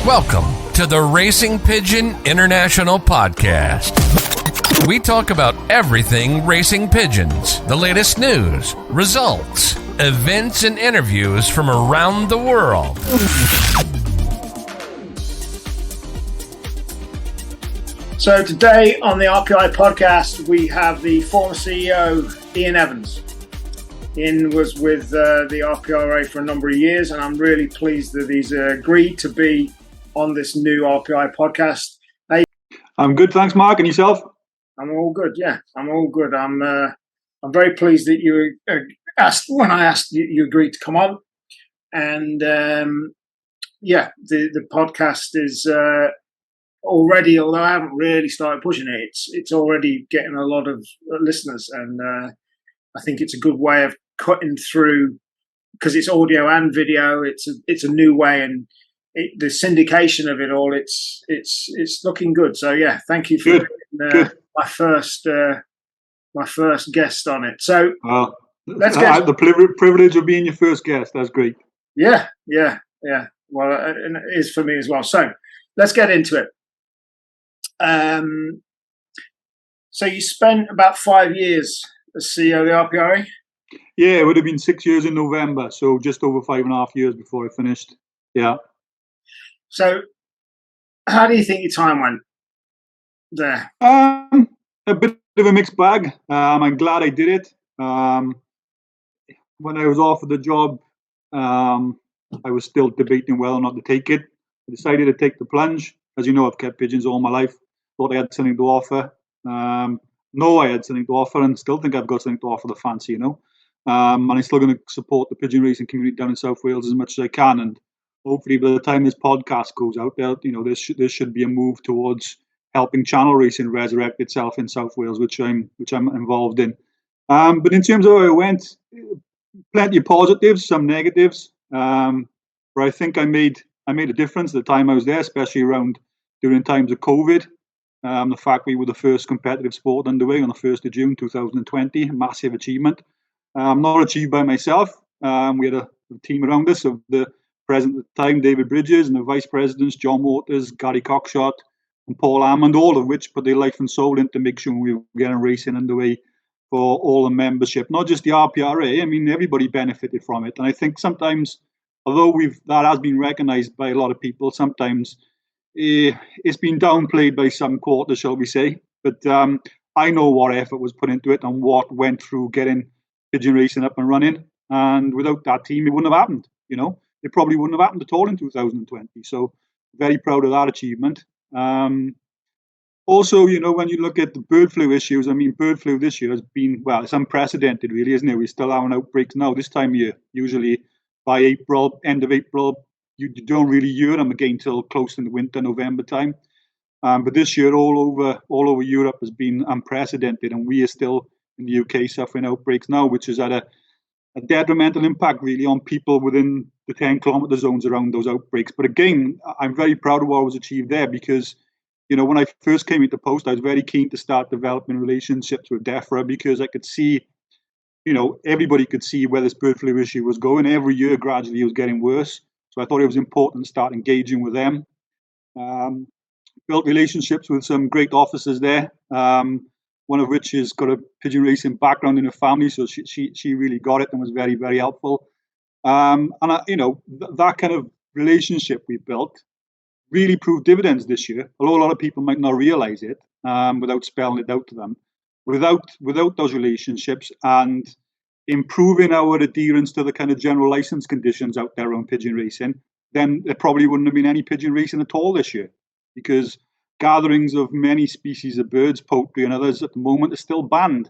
Welcome to the Racing Pigeon International Podcast. We talk about everything racing pigeons, the latest news, results, events, and interviews from around the world. So today on the RPI podcast, we have the former CEO, Ian Evans. Ian was with the RPRA for a number of years, and I'm really pleased that he's agreed to be on this new RPI podcast. Hey, I'm good, thanks, Mark. And yourself? I'm all good. Yeah, I'm all good. I'm very pleased that you asked when I asked you agreed to come on, and the podcast is already. Although I haven't really started pushing it, it's already getting a lot of listeners, and I think it's a good way of cutting through because it's audio and video. It's a new way, and the syndication of it all. It's looking good. So yeah, thank you for being, my first guest on it. So let's get the privilege of being your first guest. That's great. Yeah. Well, and it is for me as well. So let's get into it. So you spent about 5 years as CEO of the RPRA? Yeah, it would have been 6 years in November, so just over 5.5 years before I finished. Yeah. So how do you think your time went there? A bit of a mixed bag. I'm glad I did it. When I was offered the job, I was still debating whether or not to take it. I decided to take the plunge. As you know, I've kept pigeons all my life. Thought I had something to offer. I had something to offer, and still think I've got something to offer the fancy, and I'm still going to support the pigeon racing community down in South Wales as much as I can. And hopefully, by the time this podcast goes out, there, there should be a move towards helping channel racing resurrect itself in South Wales, which I'm involved in. But in terms of how I went, plenty of positives, some negatives. But I think I made a difference at the time I was there, especially during times of COVID. The fact we were the first competitive sport underway on the 1st of June 2020, a massive achievement. Not achieved by myself. We had a team around us of the president at the time, David Bridges, and the vice presidents, John Waters, Gary Cockshott, and Paul Hammond, all of which put their life and soul into make sure we were getting racing underway for all the membership, not just the RPRA. I mean, everybody benefited from it. And I think sometimes, although that has been recognised by a lot of people, sometimes it's been downplayed by some quarters, shall we say. But I know what effort was put into it and what went through getting pigeon racing up and running. And without that team, it wouldn't have happened. It probably wouldn't have happened at all in 2020. So very proud of that achievement. Also, when you look at the bird flu issues, I mean, bird flu this year has been, well, it's unprecedented, really, isn't it? We're still having outbreaks now this time of year. Usually by April, end of April, you don't really hear them again till close in the winter, November time. But this year, all over Europe has been unprecedented, and we are still in the UK suffering outbreaks now, which has had a detrimental impact really on people within the 10-kilometre zones around those outbreaks. But again, I'm very proud of what was achieved there because, when I first came into post, I was very keen to start developing relationships with DEFRA because I could see, everybody could see where this bird flu issue was going. Every year, gradually, it was getting worse. So I thought it was important to start engaging with them. Built relationships with some great officers there. One of which has got a pigeon racing background in her family, so she really got it and was very, very helpful. That kind of relationship we built really proved dividends this year. Although a lot of people might not realise it, without spelling it out to them. Without those relationships and improving our adherence to the kind of general license conditions out there on pigeon racing, then there probably wouldn't have been any pigeon racing at all this year, because gatherings of many species of birds, poultry and others at the moment are still banned.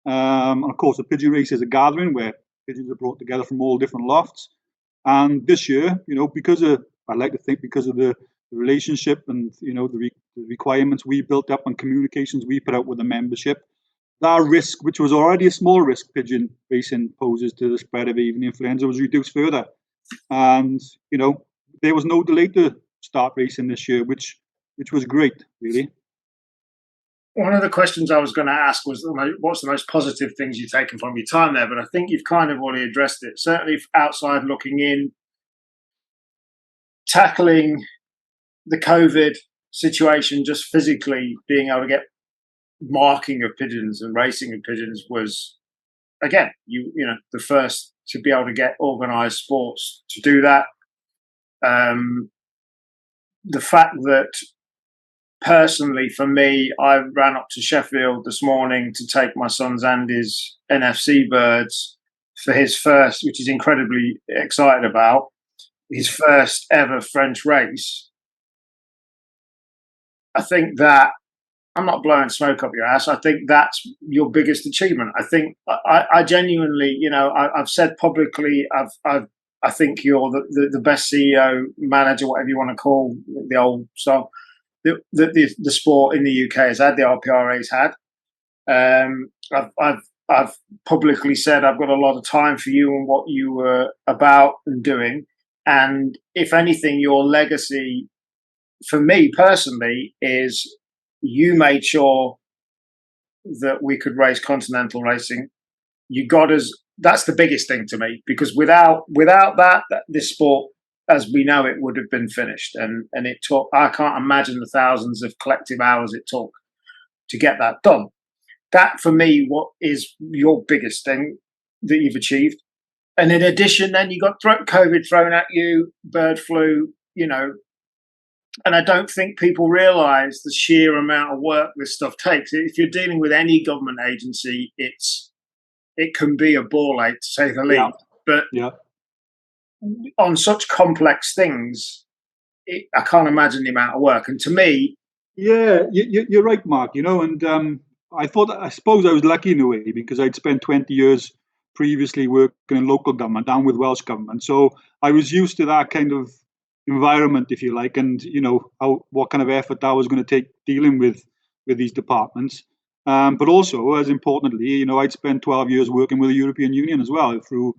And of course, a pigeon race is a gathering where pigeons are brought together from all different lofts. And this year, because of the relationship and, the requirements we built up and communications we put out with the membership, that risk, which was already a small risk pigeon racing poses to the spread of avian influenza, was reduced further. And, there was no delay to start racing this year, which was great, really. One of the questions I was going to ask was, what's the most positive things you've taken from your time there? But I think you've kind of already addressed it. Certainly outside looking in, tackling the COVID situation, just physically being able to get marking of pigeons and racing of pigeons was, again, you know, the first to be able to get organised sports to do that. The fact that personally, for me, I ran up to Sheffield this morning to take my son Andy's NFC birds for his first, which he's incredibly excited about, his first ever French race. I think that, I'm not blowing smoke up your ass, I think that's your biggest achievement. I think I genuinely, you know, I've said publicly, I think you're the best CEO, manager, whatever you want to call the old stuff, the sport in the UK has had, the RPRA's had. I've publicly said I've got a lot of time for you and what you were about and doing. And if anything, your legacy, for me personally, is you made sure that we could race continental racing. You got us. That's the biggest thing to me, because without that, this sport, as we know it, would have been finished. And it took, I can't imagine the thousands of collective hours it took to get that done. That, for me, what is your biggest thing that you've achieved. And in addition, then you got COVID thrown at you, bird flu, you know, and I don't think people realise the sheer amount of work this stuff takes. If you're dealing with any government agency, it can be a ball ache, to say the least. But on such complex things, I can't imagine the amount of work. And to me, you're right, Mark. You know, and I suppose I was lucky in a way, because I'd spent 20 years previously working in local government and with Welsh government, so I was used to that kind of environment, if you like, and you know what kind of effort that was going to take dealing with these departments. But also, as importantly, you know, I'd spent 12 years working with the European Union as well through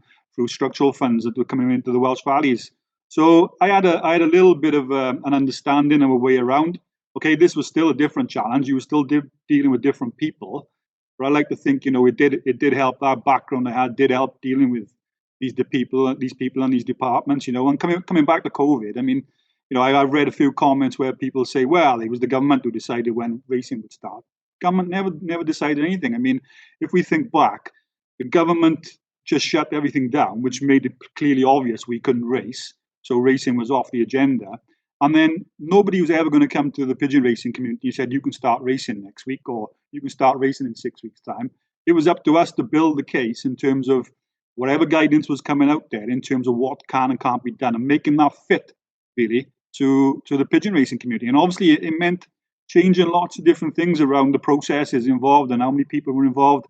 structural funds that were coming into the Welsh valleys. So I had a little bit of an understanding of a way around. Okay, this was still a different challenge. You were still dealing with different people, but I like to think, you know, it did help. That background I had did help dealing with these people and these departments. You know, and coming back to COVID, I mean, you know, I've read a few comments where people say, well, it was the government who decided when racing would start. Government never decided anything. I mean, if we think back, the government just shut everything down, which made it clearly obvious we couldn't race. So racing was off the agenda. And then nobody was ever going to come to the pigeon racing community and said, you can start racing next week, or you can start racing in 6 weeks' time. It was up to us to build the case in terms of whatever guidance was coming out there in terms of what can and can't be done, and making that fit really to the pigeon racing community. And obviously it meant changing lots of different things around the processes involved and how many people were involved.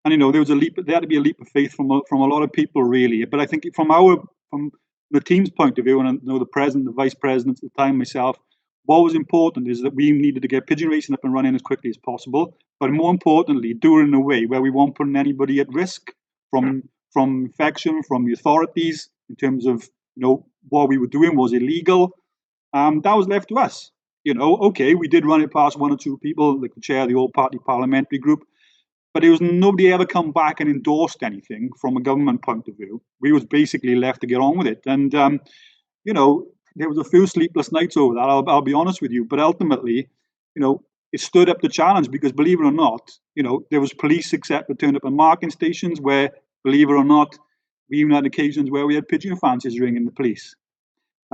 And you know, there had to be a leap of faith from a lot of people really. But I think from the team's point of view, and I know the president, the vice president at the time, myself, what was important is that we needed to get pigeon racing up and running as quickly as possible, but more importantly, do it in a way where we weren't putting anybody at risk from infection, from the authorities, in terms of, you know, what we were doing was illegal. That was left to us. You know, okay, we did run it past one or two people, like the chair of the all-party parliamentary group, but it was nobody ever come back and endorsed anything from a government point of view. We was basically left to get on with it. And, you know, there was a few sleepless nights over that, I'll be honest with you. But ultimately, you know, it stood up the challenge, because believe it or not, you know, there was police that turned up at marking stations where, believe it or not, we even had occasions where we had pigeon fancies ringing the police.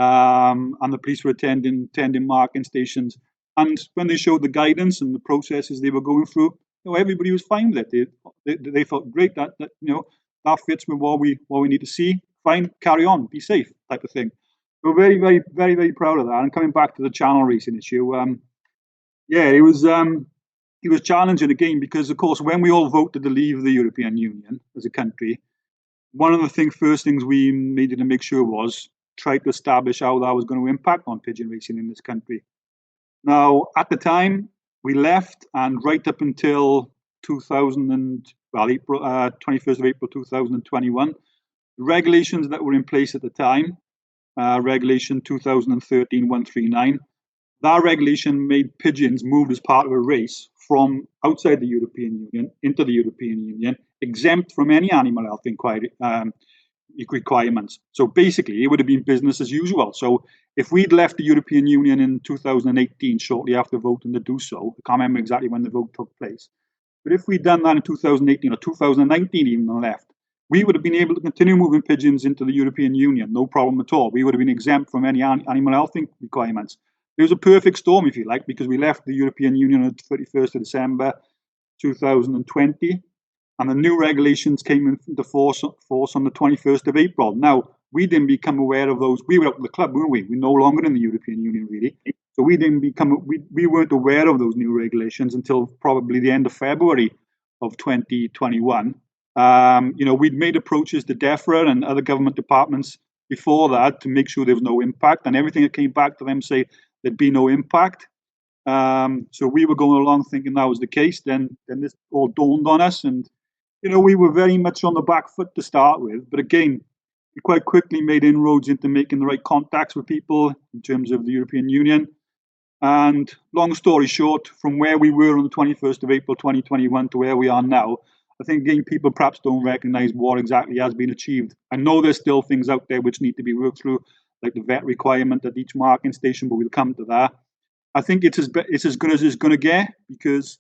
And the police were attending marking stations. And when they showed the guidance and the processes they were going through, you know, everybody was fine with it. They felt great that you know, that fits with what we need to see. Fine, carry on, be safe, type of thing. We're very, very, very, very proud of that. And coming back to the channel racing issue, it was challenging again, because of course when we all voted to leave the European Union as a country, one of the first things we needed to make sure was try to establish how that was going to impact on pigeon racing in this country. Now, at the time, we left, and right up until 21st of April 2021, the regulations that were in place at the time, Regulation 2013-139, that regulation made pigeons moved as part of a race from outside the European Union into the European Union, exempt from any animal health inquiry requirements. So basically, it would have been business as usual. So if we'd left the European Union in 2018, shortly after voting to do so, I can't remember exactly when the vote took place, but if we'd done that in 2018 or 2019 even and left, we would have been able to continue moving pigeons into the European Union, no problem at all. We would have been exempt from any animal health requirements. It was a perfect storm, if you like, because we left the European Union on the 31st of December 2020, and the new regulations came into force on the 21st of April. Now, we didn't become aware of those. We were out of the club, weren't we? We're no longer in the European Union, really. So we weren't aware of those new regulations until probably the end of February of 2021. We'd made approaches to DEFRA and other government departments before that to make sure there was no impact, and everything that came back to them say there'd be no impact. So we were going along thinking that was the case. Then this all dawned on us, and we were very much on the back foot to start with. But again, we quite quickly made inroads into making the right contacts with people in terms of the European Union. And long story short, from where we were on the 21st of April 2021 to where we are now, I think, again, people perhaps don't recognise what exactly has been achieved. I know there's still things out there which need to be worked through, like the vet requirement at each marking station, but we'll come to that. I think it's as good as it's going to get, because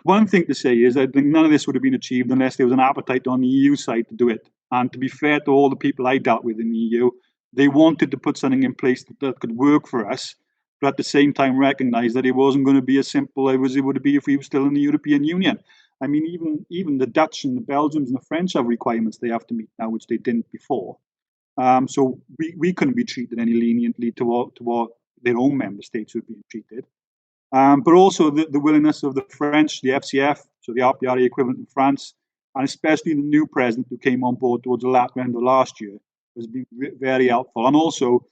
one thing to say is I think none of this would have been achieved unless there was an appetite on the EU side to do it. And to be fair to all the people I dealt with in the EU, they wanted to put something in place that could work for us, but at the same time recognise that it wasn't going to be as simple as it would be if we were still in the European Union. I mean, even the Dutch and the Belgians and the French have requirements they have to meet now, which they didn't before. So we couldn't be treated any leniently to what their own member states were being treated. But also the willingness of the French, the FCF, so the RPI equivalent in France, and especially the new president who came on board towards the latter end of last year, has been very helpful. And also,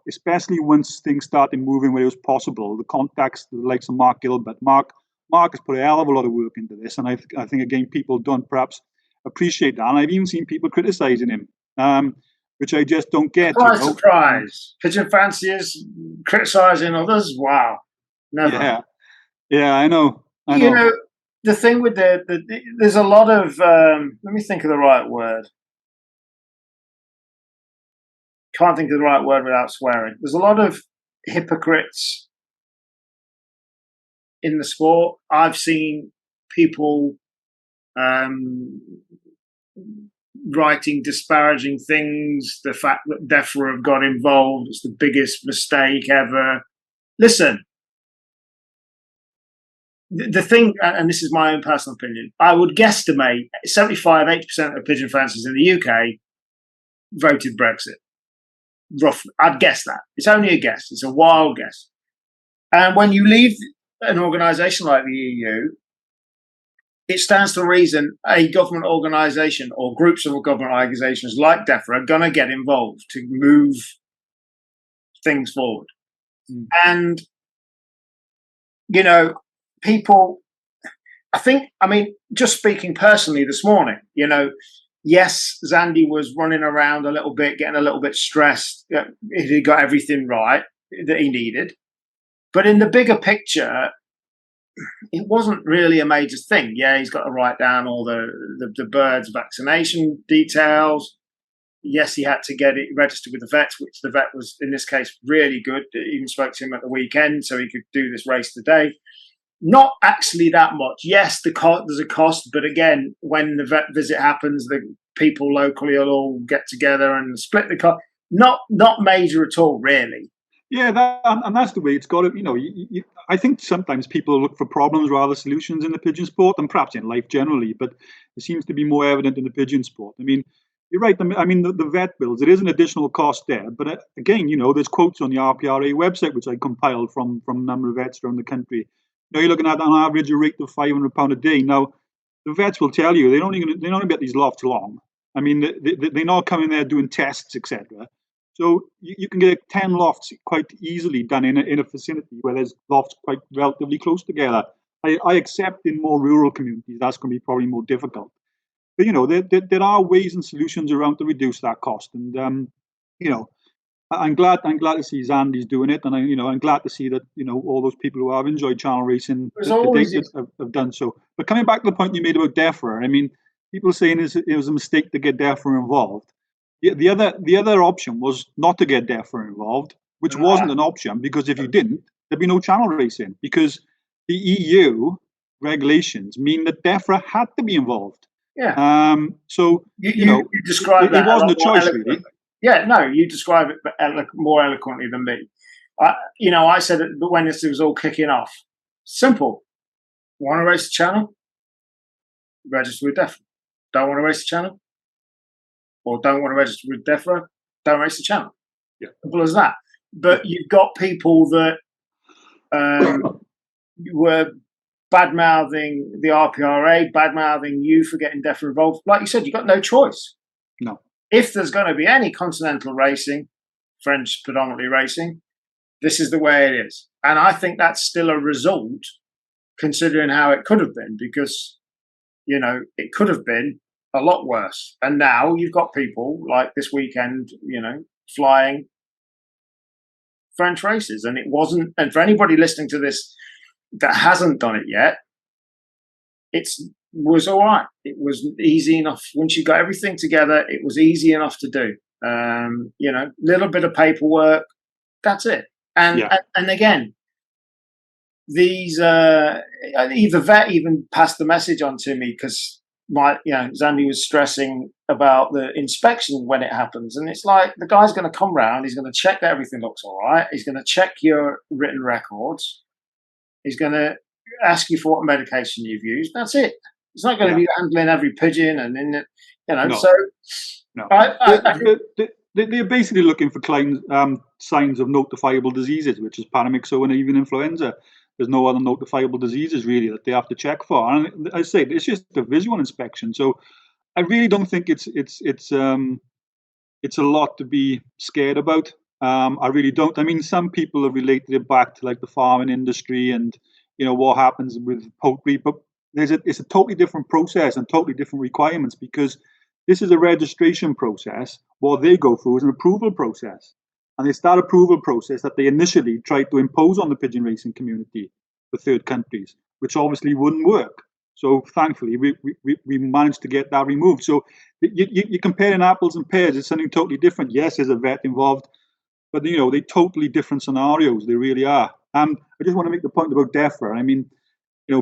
especially once things started moving where it was possible, the contacts, the likes of Mark Gilbert. Mark has put a hell of a lot of work into this, and I think again, people don't perhaps appreciate that. And I've even seen people criticising him, which I just don't get. Surprise. Pigeon fanciers criticising others? Wow. Never. Yeah, I know. The thing with there's a lot of, let me think of the right word. Can't think of the right word without swearing. There's a lot of hypocrites in the sport. I've seen people writing disparaging things. The fact that DEFRA have got involved is the biggest mistake ever. Listen, the thing, and this is my own personal opinion, I would guesstimate 75-80% of pigeon fanciers in the UK voted Brexit. Roughly, I'd guess that. It's only a guess. It's a wild guess. And when you leave an organisation like the EU, it stands to reason a government organisation or groups of government organisations like DEFRA are going to get involved to move things forward. And, people, just speaking personally this morning, yes, Zandy was running around a little bit, getting a little bit stressed. He got everything right that he needed. But in the bigger picture, it wasn't really a major thing. Yeah, he's got to write down all the birds' vaccination details. Yes, he had to get it registered with the vets, which the vet was, in this case, really good. Even spoke to him at the weekend so he could do this race today. Not actually that much. Yes, there's a cost, but again, when the vet visit happens, the people locally will all get together and split the cost. Not major at all, really. Yeah, that's the way it's got to. I think sometimes people look for problems rather than solutions in the pigeon sport, and perhaps in life generally, but it seems to be more evident in the pigeon sport. I mean, you're right. I mean, the vet bills, there is an additional cost there, but again, there's quotes on the RPRA website which I compiled from a number of vets around the country. You're looking at on average a rate of £500 a day. Now, the vets will tell you they're only get these lofts long. I mean, they're not coming there doing tests, etc. So you can get 10 lofts quite easily done in a facility where there's lofts quite relatively close together. I accept in more rural communities that's going to be probably more difficult. But there are ways and solutions around to reduce that cost, and I'm glad to see Zandy's doing it, and I'm glad to see that all those people who have enjoyed channel racing to date have done so. But coming back to the point you made about DEFRA, I mean, people saying it was a mistake to get DEFRA involved. The other option was not to get DEFRA involved, which wasn't an option, because if you didn't, there'd be no channel racing, because the EU regulations mean that DEFRA had to be involved. Yeah. So you describe it wasn't a choice, really. Yeah, no, you describe it more eloquently than me. I said it when this was all kicking off. Simple. Want to race the channel? Register with DEFRA. Don't want to race the channel? Or don't want to register with DEFRA? Don't race the channel. Yeah. Simple as that. But you've got people that were bad-mouthing the RPRA, bad-mouthing you for getting DEFRA involved. Like you said, you've got no choice. No. If there's going to be any continental racing, French predominantly racing, this is the way it is. And I think that's still a result, considering how it could have been, because, it could have been a lot worse. And now you've got people like this weekend, flying French races. And it wasn't, and for anybody listening to this that hasn't done it yet, was all right. It was easy enough. Once you got everything together, it was easy enough to do. Little bit of paperwork, that's it. And again, these either vet even passed the message on to me, because Zandy was stressing about the inspection when it happens, and it's like the guy's going to come round, he's going to check that everything looks all right, he's going to check your written records, he's going to ask you for what medication you've used. That's it. It's not going to be handling every pigeon and No. So no. They're basically looking for signs of notifiable diseases, which is paramyxo and even influenza. There's no other notifiable diseases really that they have to check for. And I say it's just a visual inspection. So I really don't think it's a lot to be scared about. I really don't. I mean, some people have related it back to like the farming industry and what happens with poultry, but it's a totally different process and totally different requirements, because this is a registration process. What they go through is an approval process. And it's that approval process that they initially tried to impose on the pigeon racing community for third countries, which obviously wouldn't work. So thankfully, we managed to get that removed. So you're comparing apples and pears. It's something totally different. Yes, there's a vet involved, but they're totally different scenarios. They really are. I just want to make the point about DEFRA. I mean,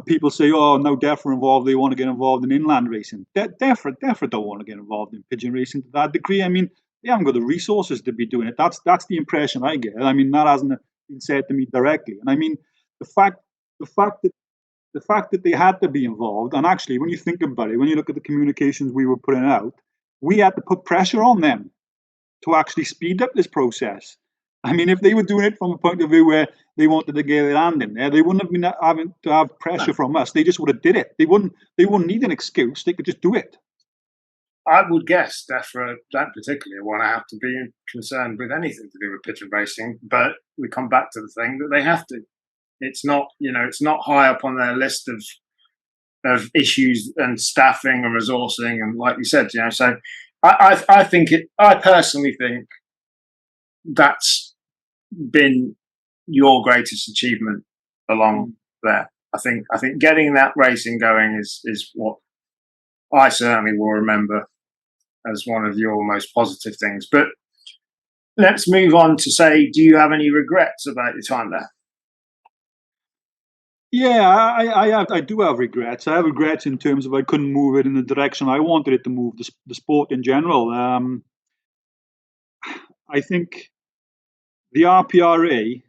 people say, oh, no DEFRA involved, they want to get involved in inland racing. DEFRA don't want to get involved in pigeon racing to that degree. I mean, they haven't got the resources to be doing it. That's the impression I get. I mean, that hasn't been said to me directly. And I mean, the fact that they had to be involved, and actually, when you think about it, when you look at the communications we were putting out, we had to put pressure on them to actually speed up this process. I mean, if they were doing it from a point of view where they wanted to get their hand in there, they wouldn't have been having to have pressure from us. They just would have did it. They wouldn't need an excuse. They could just do it. I would guess DEFRA don't particularly want to have to be concerned with anything to do with pigeon racing, but we come back to the thing that they have to. It's not, it's not high up on their list of issues and staffing and resourcing, and like you said, so I personally think that's been your greatest achievement along there. I think getting that racing going is what I certainly will remember as one of your most positive things. But let's move on to say, do you have any regrets about your time there? Yeah, I do have regrets. I have regrets in terms of I couldn't move it in the direction I wanted it to move, the sport in general. I think the RPRA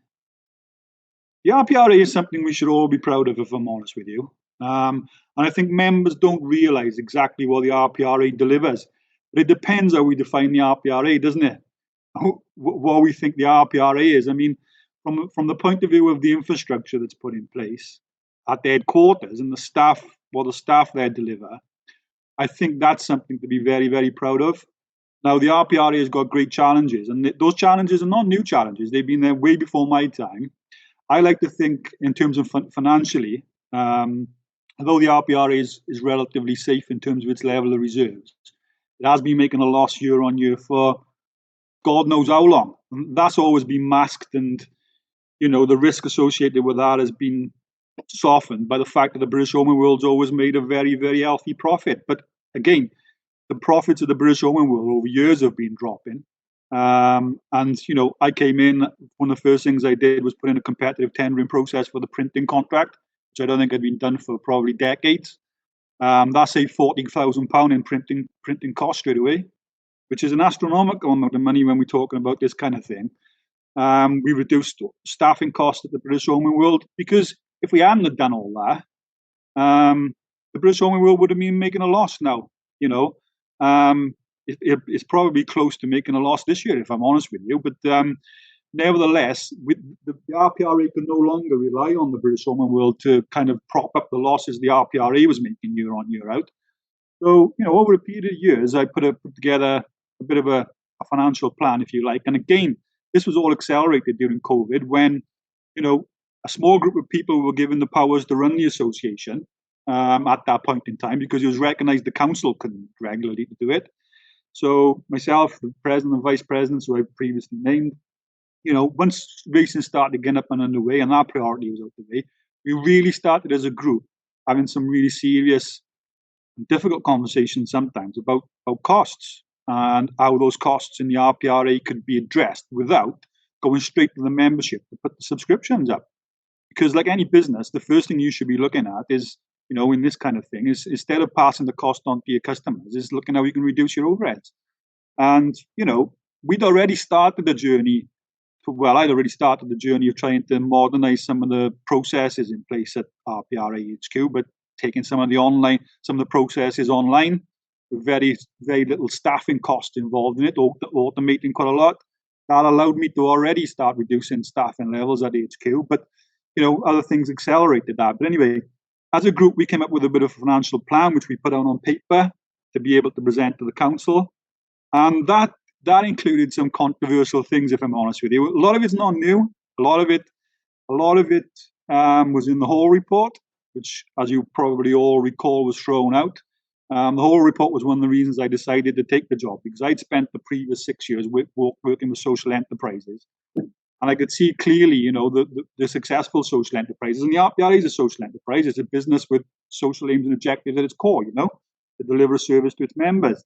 is something we should all be proud of, if I'm honest with you. And I think members don't realise exactly what the RPRA delivers. But it depends how we define the RPRA, doesn't it? What we think the RPRA is. I mean, from the point of view of the infrastructure that's put in place at the headquarters and the staff there deliver, I think that's something to be very, very proud of. Now, the RPRA has got great challenges, and those challenges are not new challenges. They've been there way before my time. I like to think in terms of financially, although the RPRA is relatively safe in terms of its level of reserves, it has been making a loss year on year for God knows how long. And that's always been masked, and the risk associated with that has been softened by the fact that the British Open World's always made a very, very healthy profit. But again, the profits of the British Open World over years have been dropping. And, I came in, one of the first things I did was put in a competitive tendering process for the printing contract, which I don't think had been done for probably decades. That saved £40,000 in printing costs straight away, which is an astronomical amount of money when we're talking about this kind of thing. We reduced staffing costs at the British Open World, because if we hadn't done all that, the British Open World would have been making a loss now. It's probably close to making a loss this year, if I'm honest with you. But nevertheless, with the RPRA can no longer rely on the British Open World to kind of prop up the losses the RPRA was making year on, year out. So, over a period of years, I put together a bit of a financial plan, if you like. And again, this was all accelerated during COVID when, a small group of people were given the powers to run the association at that point in time, because it was recognised the council couldn't regularly do it. So myself, the president and vice presidents who I previously named, once racing started getting up and underway and our priority was out the way, we really started as a group having some really serious and difficult conversations sometimes about costs and how those costs in the RPRA could be addressed without going straight to the membership to put the subscriptions up. Because like any business, the first thing you should be looking at is, in this kind of thing, is instead of passing the cost on to your customers, is looking how you can reduce your overheads. And, we'd already started the journey. I'd already started the journey of trying to modernise some of the processes in place at RPRA HQ, but taking some of the processes online, with very, very little staffing cost involved in it, automating quite a lot. That allowed me to already start reducing staffing levels at HQ, but, other things accelerated that. But anyway, as a group, we came up with a bit of a financial plan, which we put out on paper to be able to present to the council. And that included some controversial things, if I'm honest with you. A lot of it's not new. A lot of it was in the Hall report, which, as you probably all recall, was thrown out. The Hall report was one of the reasons I decided to take the job, because I'd spent the previous 6 years working with social enterprises. And I could see clearly, the successful social enterprises. And the RPRA is a social enterprise. It's a business with social aims and objectives at its core, to deliver a service to its members.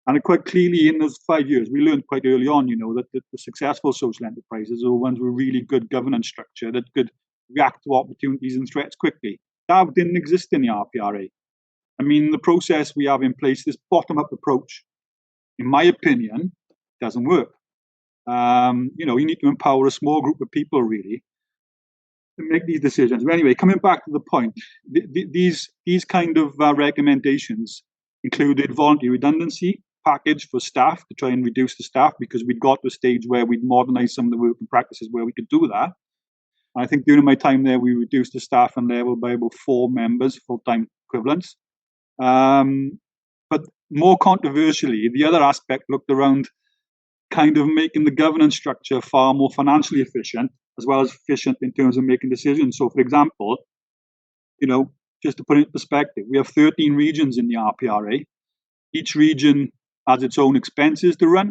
And quite clearly in those 5 years, we learned quite early on, that the successful social enterprises are the ones with really good governance structure that could react to opportunities and threats quickly. That didn't exist in the RPRA. I mean, the process we have in place, this bottom-up approach, in my opinion, doesn't work. You need to empower a small group of people, really, to make these decisions. But anyway, coming back to the point, these kind of recommendations included voluntary redundancy package for staff to try and reduce the staff, because we'd got to a stage where we'd modernise some of the working practices where we could do that. And I think during my time there, we reduced the staffing level by about 4 members, full-time equivalents. But more controversially, the other aspect looked around kind of making the governance structure far more financially efficient, as well as efficient in terms of making decisions. So, for example, just to put it in perspective, we have 13 regions in the RPRA. Each region has its own expenses to run.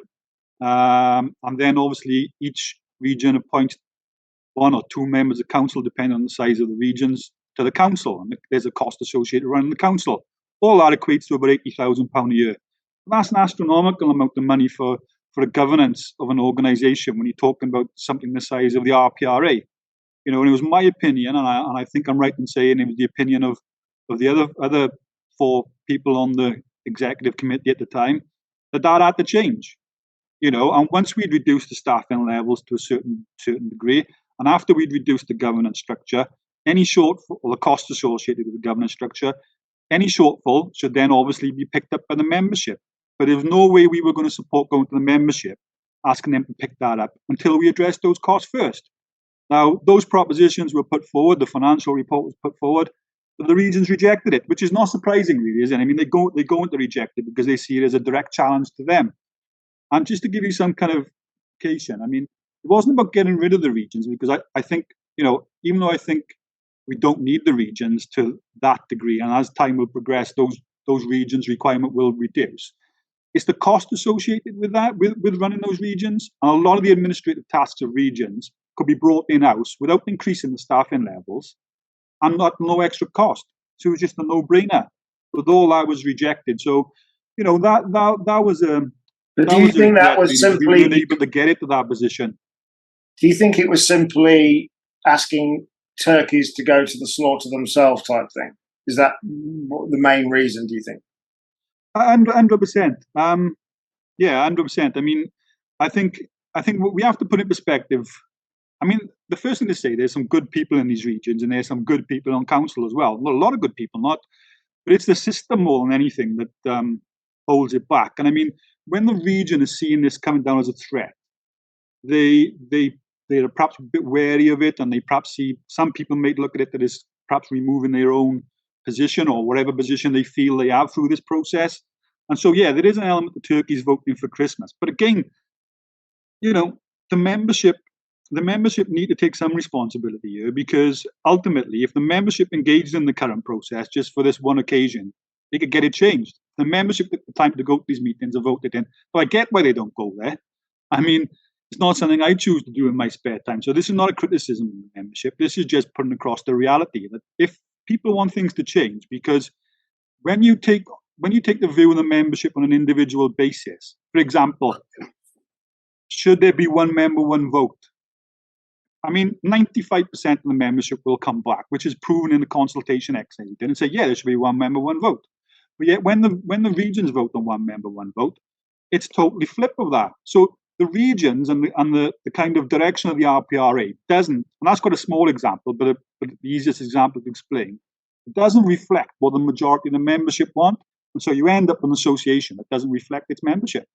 And then obviously each region appoints 1 or 2 members of council, depending on the size of the regions, to the council. And there's a cost associated with running the council. All that equates to about £80,000 a year. That's an astronomical amount of money for the governance of an organisation when you're talking about something the size of the RPRA. And it was my opinion, and I think I'm right in saying it was the opinion of the other 4 people on the executive committee at the time, that had to change. And once we'd reduced the staffing levels to a certain degree, and after we'd reduced the governance structure, any shortfall, or the cost associated with the governance structure, any shortfall should then obviously be picked up by the membership. But there's no way we were going to support going to the membership, asking them to pick that up until we addressed those costs first. Now, those propositions were put forward, the financial report was put forward, but the regions rejected it, which is not surprising, really, is it? I mean, they go into reject it because they see it as a direct challenge to them. And just to give you some kind of indication, I mean, it wasn't about getting rid of the regions, because I think, even though I think we don't need the regions to that degree, and as time will progress, those regions' requirement will reduce. It's the cost associated with that, with running those regions. And a lot of the administrative tasks of regions could be brought in-house without increasing the staffing levels and no extra cost. So it was just a no-brainer. but all that was rejected. So, that was But do you think that was simply we weren't able to get it to that position? Do you think it was simply asking turkeys to go to the slaughter themselves type thing? Is that the main reason, do you think? 100%. Yeah, 100%. I mean, I think we have to put it in perspective. I mean, the first thing to say, there's some good people in these regions, and there's some good people on council as well. Not a lot of good people, but it's the system more than anything that holds it back. And I mean, when the region is seeing this coming down as a threat, they're perhaps a bit wary of it, and they perhaps see some people may look at it as perhaps removing their own position or whatever position they feel they have through this process. And so, yeah, there is an element of turkeys voting for Christmas. But again, the membership need to take some responsibility here, because ultimately, if the membership engaged in the current process just for this one occasion, they could get it changed. The membership took the time to go to these meetings and vote it in. So I get why they don't go there. I mean, it's not something I choose to do in my spare time. So this is not a criticism of the membership. This is just putting across the reality that if people want things to change, because when you take the view of the membership on an individual basis, for example, should there be one member, one vote? I mean, 95% of the membership will come back, which is proven in the consultation exercise. They didn't say, yeah, there should be one member, one vote. But yet when the regions vote on one member, one vote, it's totally flip of that. So the regions and the kind of direction of the RPRA doesn't, and that's got a small example, but the easiest example to explain, it doesn't reflect what the majority of the membership want. And so you end up with an association that doesn't reflect its membership.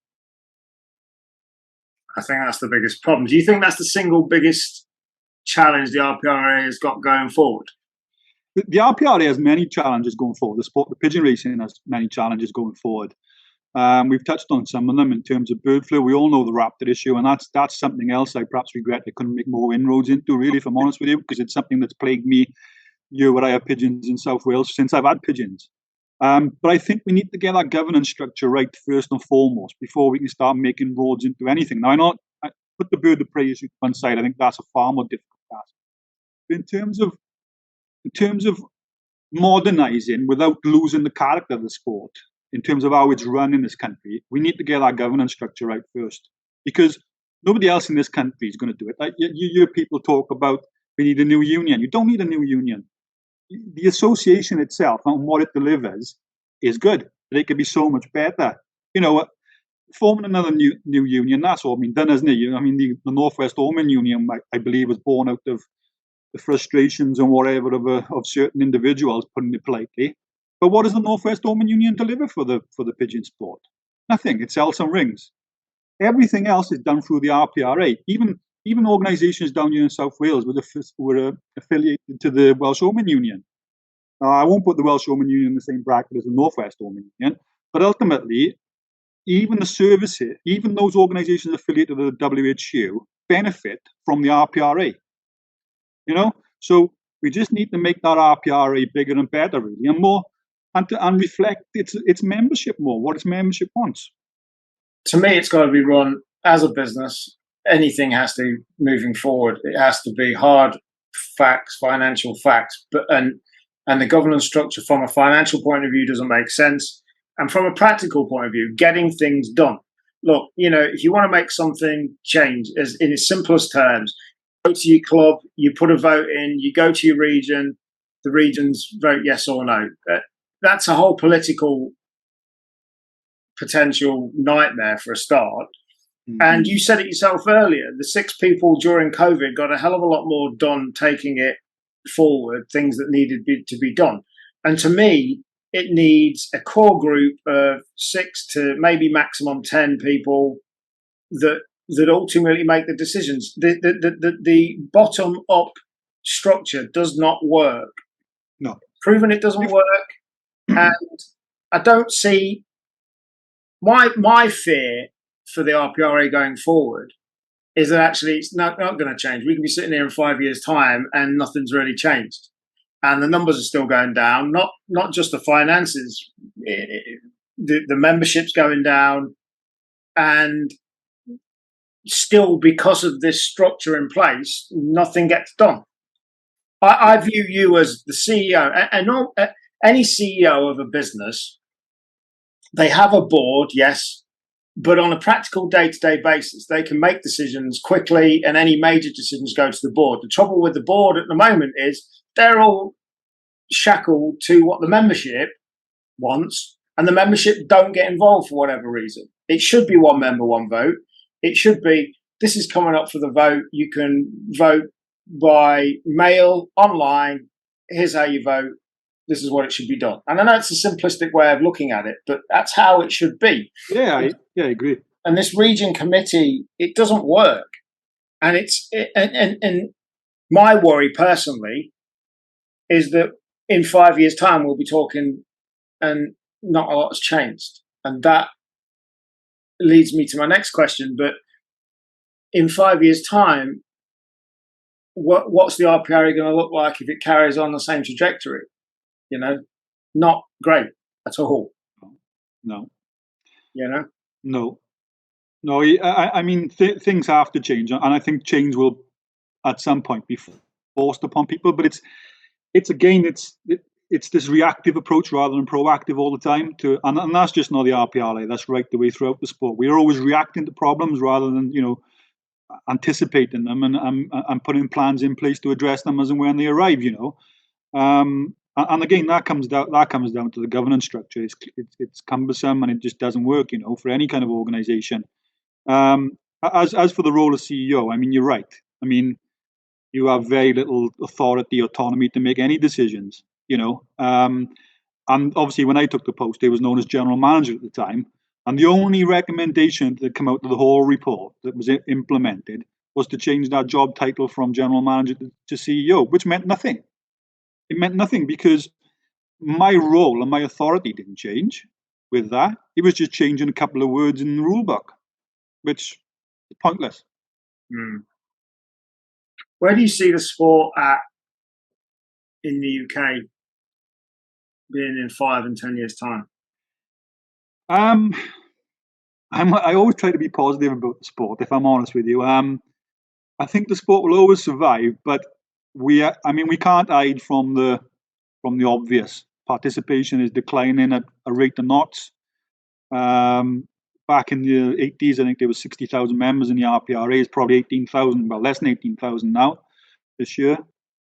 I think that's the biggest problem. Do you think that's the single biggest challenge the RPRA has got going forward? The RPRA has many challenges going forward. The pigeon racing has many challenges going forward. We've touched on some of them in terms of bird flu. We all know the raptor issue, and that's something else I perhaps regret I couldn't make more inroads into, really, if I'm honest with you, because it's something that's plagued me here where I have pigeons in South Wales since I've had pigeons. But I think we need to get our governance structure right first and foremost before we can start making inroads into anything. Now, I put the bird of prey issue to one side. I think that's a far more difficult task. But in terms of modernising without losing the character of the sport, in terms of how it's run in this country, we need to get our governance structure right first, because nobody else in this country is going to do it. Like, you hear people talk about we need a new union. You don't need a new union. The association itself and what it delivers is good, but it could be so much better. Forming another new union, that's all been done, isn't it? I mean, the Northwest Ormond Union, I believe, was born out of the frustrations and whatever of certain individuals, putting it politely. But what does the Northwest Ormond Union deliver for the pigeon sport? Nothing. It sells some rings. Everything else is done through the RPRA. Even organisations down here in South Wales were affiliated to the Welsh Ormond Union. I won't put the Welsh Ormond Union in the same bracket as the Northwest Ormond Union, but ultimately, even the services, even those organisations affiliated to the WHO benefit from the RPRA. So we just need to make that RPRA bigger and better, really, and more, and reflect its membership more, what its membership wants. To me, it's got to be run as a business. Anything has to, moving forward, it has to be hard facts, financial facts, and the governance structure from a financial point of view doesn't make sense. And from a practical point of view, getting things done. Look, if you want to make something change, as in its simplest terms, go to your club, you put a vote in, you go to your region, the regions vote yes or no. That's a whole political potential nightmare for a start. Mm-hmm. And you said it yourself earlier, the 6 people during COVID got a hell of a lot more done taking it forward, things that needed to be done. And to me, it needs a core group of 6 to maybe maximum 10 people that ultimately make the decisions. The bottom up structure does not work. No, proven it doesn't work, and I don't see my fear for the RPRA going forward is that actually it's not going to change. We can be sitting here in 5 years' time and nothing's really changed. And the numbers are still going down, not just the finances, the membership's going down, and still because of this structure in place, nothing gets done. I view you as the CEO, any CEO of a business, they have a board, yes, but on a practical day-to-day basis, they can make decisions quickly, and any major decisions go to the board. The trouble with the board at the moment is they're all shackled to what the membership wants, and the membership don't get involved for whatever reason. It should be one member, one vote. It should be, this is coming up for the vote. You can vote by mail, online. Here's how you vote. This is what it should be done. And I know it's a simplistic way of looking at it, but that's how it should be. Yeah, I agree. And this region committee, it doesn't work. And and my worry personally is that in 5 years' time we'll be talking and not a lot has changed. And that leads me to my next question. But in 5 years' time, what's the RPI going to look like if it carries on the same trajectory? You know, not great at all. No. You know? No. I mean, things have to change, and I think change will, at some point, be forced upon people. But it's this reactive approach rather than proactive all the time. And that's just not the RPI. That's right the way throughout the sport. We're always reacting to problems rather than anticipating them and putting plans in place to address them as and when they arrive. And again, that comes down to the governance structure. It's cumbersome and it just doesn't work, for any kind of organisation. As for the role of CEO, I mean, you're right. I mean, you have very little authority, autonomy to make any decisions. And obviously, when I took the post, I was known as general manager at the time, and the only recommendation that came out of the whole report that was implemented was to change that job title from general manager to CEO, which meant nothing. It meant nothing because my role and my authority didn't change with that. It was just changing a couple of words in the rule book, which is pointless. Where do you see the sport at in the UK being in 5 and 10 years' time? I always try to be positive about the sport, if I'm honest with you. I think the sport will always survive, but we can't hide from the obvious. Participation is declining at a rate of knots. Back in the 80s, I think there was 60,000 members in the RPRA. It's probably 18,000, well, less than 18,000 now this year.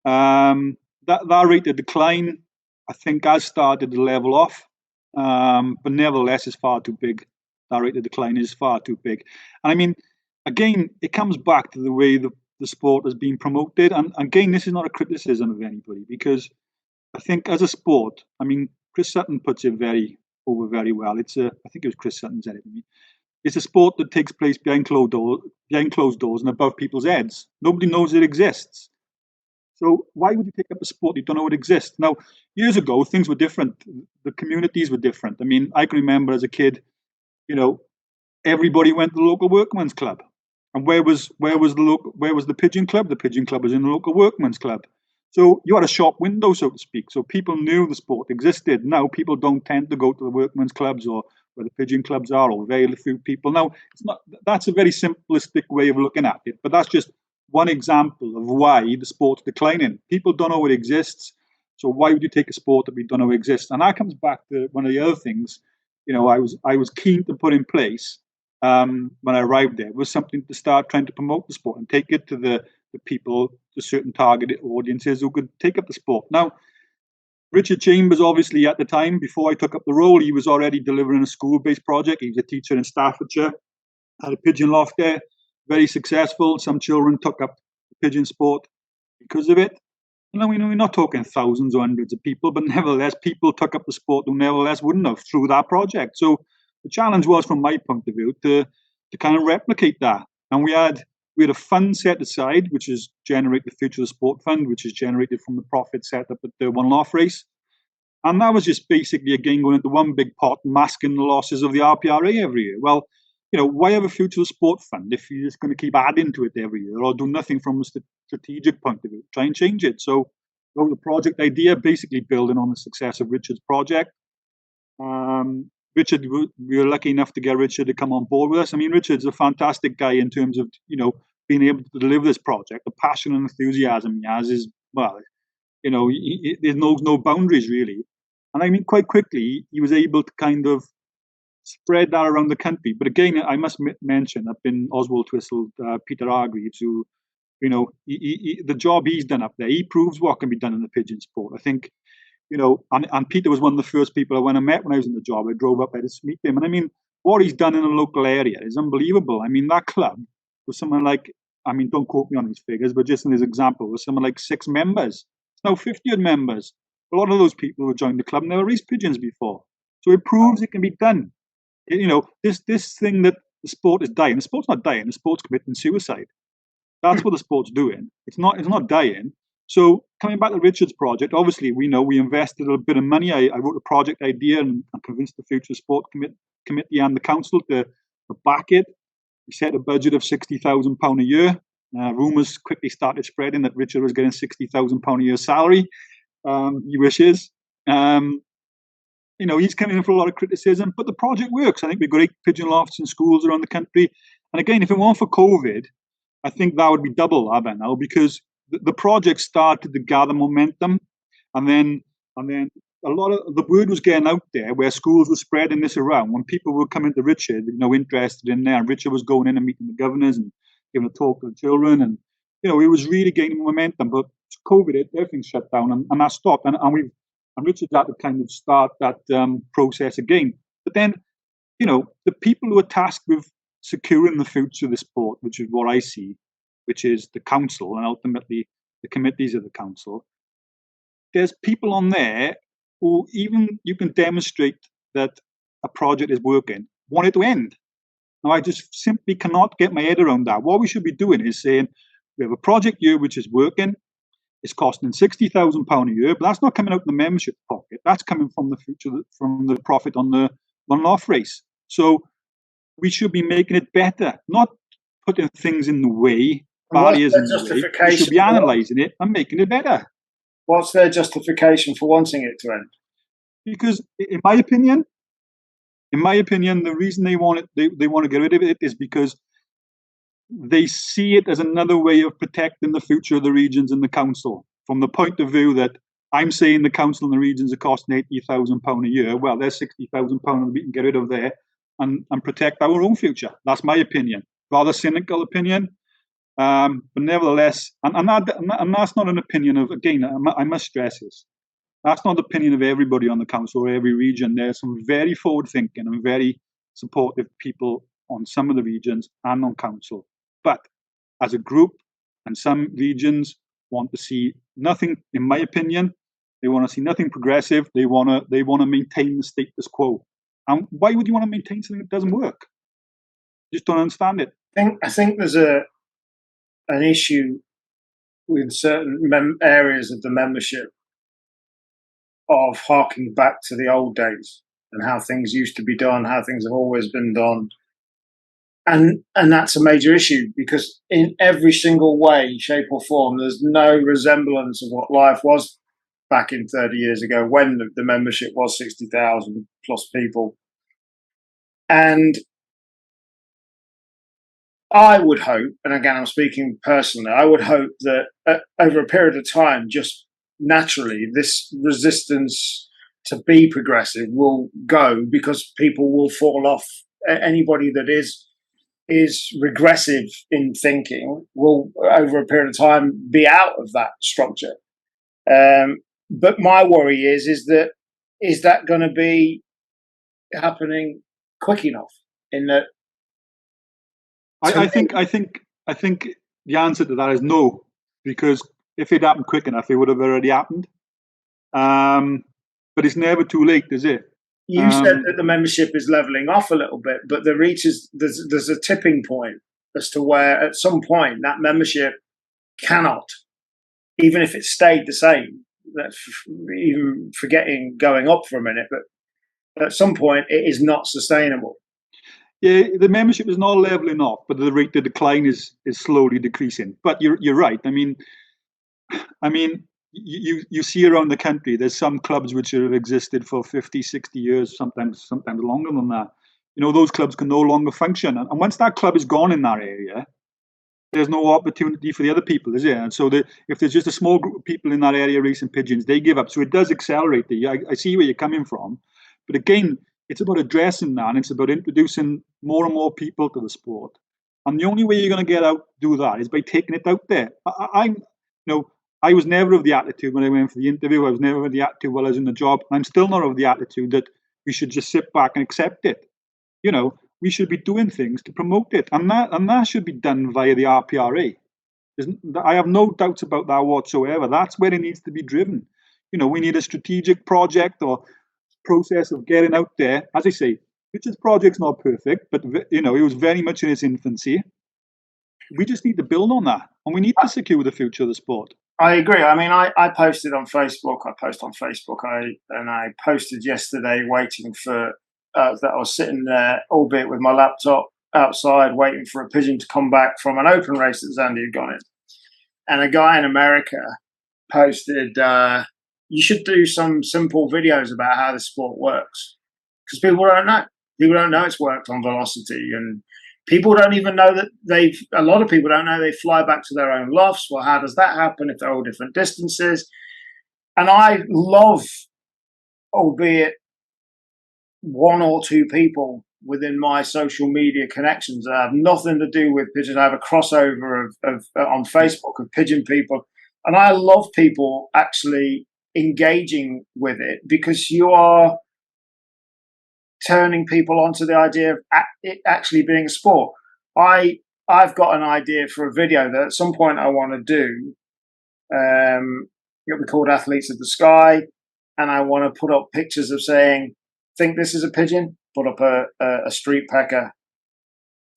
That rate of decline, I think, has started to level off, but nevertheless, it's far too big. That rate of decline is far too big. And I mean, again, it comes back to the way the sport has been promoted. And again, this is not a criticism of anybody, because I think as a sport, I mean, Chris Sutton puts it very well. I think it was Chris Sutton said it to me. It's a sport that takes place behind closed doors and above people's heads. Nobody knows it exists. So why would you pick up a sport you don't know it exists? Now, years ago, things were different. The communities were different. I mean, I can remember as a kid, everybody went to the local workman's club. And where was the pigeon club? The pigeon club was in the local workman's club. So you had a shop window, so to speak. So people knew the sport existed. Now people don't tend to go to the workman's clubs or where the pigeon clubs are, or very few people. Now, that's a very simplistic way of looking at it, but that's just one example of why the sport's declining. People don't know it exists. So why would you take a sport that we don't know exists? And that comes back to one of the other things, I was keen to put in place when I arrived there, was something to start trying to promote the sport and take it to the people, to certain targeted audiences who could take up the sport. Now, Richard Chambers, obviously, at the time, before I took up the role, he was already delivering a school-based project. He was a teacher in Staffordshire, had a pigeon loft there, very successful. Some children took up the pigeon sport because of it. We're not talking thousands or hundreds of people, but nevertheless, people took up the sport who nevertheless wouldn't have through that project. So the challenge was, from my point of view, to kind of replicate that. And we had a fund set aside, which is Generate the Future of the Sport Fund, which is generated from the profit set up at the One Laugh race. And that was just basically, again, going into one big pot, masking the losses of the RPRA every year. Well, why have a Future of the Sport Fund if you're just going to keep adding to it every year or do nothing from a strategic point of view? Try and change it. So wrote the project idea, basically building on the success of Richard's project. Richard, we were lucky enough to get Richard to come on board with us. I mean, Richard's a fantastic guy in terms of, being able to deliver this project. The passion and enthusiasm he has is, well, there's no boundaries, really. And I mean, quite quickly, he was able to kind of spread that around the country. But again, I must mention, up in Oswald Twistle, Peter Hargreaves, who, the job he's done up there, he proves what can be done in the pigeon sport. I think, and Peter was one of the first people I met when I was in the job. I drove up there to meet him. And I mean, what he's done in a local area is unbelievable. I mean, that club was something like, don't quote me on these figures, but just in this example, was something like 6 members. It's now 50 members. A lot of those people who joined the club never raced pigeons before. So it proves it can be done. This thing that the sport is dying. The sport's not dying. The sport's committing suicide. That's what the sport's doing. It's not dying. So coming back to Richard's project, obviously we invested a bit of money. I wrote a project idea and convinced the Future Sport Committee and the council to back it. We set a budget of £60,000 a year. Rumours quickly started spreading that Richard was getting £60,000 a year salary. He wishes. He's coming in for a lot of criticism, but the project works. I think we've got 8 pigeon lofts in schools around the country. And again, if it weren't for COVID, I think that would be double that by now, because the project started to gather momentum. And then a lot of the word was getting out there where schools were spreading this around. When people were coming to Richard, interested in there, and Richard was going in and meeting the governors and giving a talk to the children. And, it was really gaining momentum. But COVID hit, everything shut down and that stopped. And Richard had to kind of start that process again. But then, the people who are tasked with securing the future of the sport, which is what I see, which is the council and ultimately the committees of the council, there's people on there who, even you can demonstrate that a project is working, want it to end. Now, I just simply cannot get my head around that. What we should be doing is saying, we have a project here which is working. It's costing £60,000 a year, but that's not coming out of the membership pocket. That's coming from the future, from the profit on the one-off race. So we should be making it better, not putting things in the way, barriers in the way. We should be analysing it and making it better. What's their justification for wanting it to end? Because, in my opinion, the reason they want it, they want to get rid of it is because they see it as another way of protecting the future of the regions and the council. From the point of view that I'm saying the council and the regions are costing £80,000 a year, well, there's £60,000 that we can get rid of there and protect our own future. That's my opinion. Rather cynical opinion. But nevertheless, and that's not an opinion of, again, I must stress this, that's not the opinion of everybody on the council or every region. There's some very forward-thinking and very supportive people on some of the regions and on council. But as a group, and some regions want to see nothing, in my opinion, they want to see nothing progressive. They want to maintain the status quo. And why would you want to maintain something that doesn't work? Just don't understand it. I think there's an issue with certain areas of the membership of harking back to the old days and how things used to be done, how things have always been done. And that's a major issue, because in every single way, shape or form, there's no resemblance of what life was back in 30 years ago when the membership was 60,000 plus people. And I would hope, and again, I'm speaking personally, I would hope that over a period of time, just naturally, this resistance to be progressive will go, because people will fall off. Anybody that is regressive in thinking will, over a period of time, be out of that structure. But my worry is that going to be happening quick enough? In that, I think the answer to that is no, because if it happened quick enough, it would have already happened. But it's never too late, is it? You said that the membership is levelling off a little bit, but there's a tipping point as to where at some point that membership cannot, even if it stayed the same, even forgetting going up for a minute, but at some point it is not sustainable. Yeah, the membership is not levelling off, but the rate of decline is slowly decreasing. But you're right. I mean, you see around the country, there's some clubs which have existed for 50, 60 years, sometimes longer than that. Those clubs can no longer function. And once that club is gone in that area, there's no opportunity for the other people, is there? And so if there's just a small group of people in that area racing pigeons, they give up. So it does accelerate. I see where you're coming from. But again, it's about addressing that, and it's about introducing more and more people to the sport. And the only way you're going to get out, do that, is by taking it out there. I was never of the attitude when I went for the interview. I was never of the attitude while I was in the job. I'm still not of the attitude that we should just sit back and accept it. We should be doing things to promote it, and that should be done via the RPRA. I have no doubts about that whatsoever. That's where it needs to be driven. We need a strategic project or process of getting out there. As I say, Richard's project's not perfect, but it was very much in its infancy. We just need to build on that, and we need to secure the future of the sport. I agree. I mean, I posted on Facebook. I posted yesterday, waiting for. That I was sitting there, albeit with my laptop outside, waiting for a pigeon to come back from an open race that Zandy had gone in. And a guy in America posted, you should do some simple videos about how the sport works. Because people don't know. People don't know it's worked on velocity. And people don't even know that a lot of people don't know they fly back to their own lofts. Well, how does that happen if they're all different distances? And I love, albeit one or two people within my social media connections that have nothing to do with pigeons. I have a crossover of on Facebook of pigeon people, and I love people actually engaging with it, because you are turning people onto the idea of it actually being a sport. I've got an idea for a video that at some point I want to do. It'll be called Athletes of the Sky, and I want to put up pictures of saying, think this is a pigeon, put up a street pecker.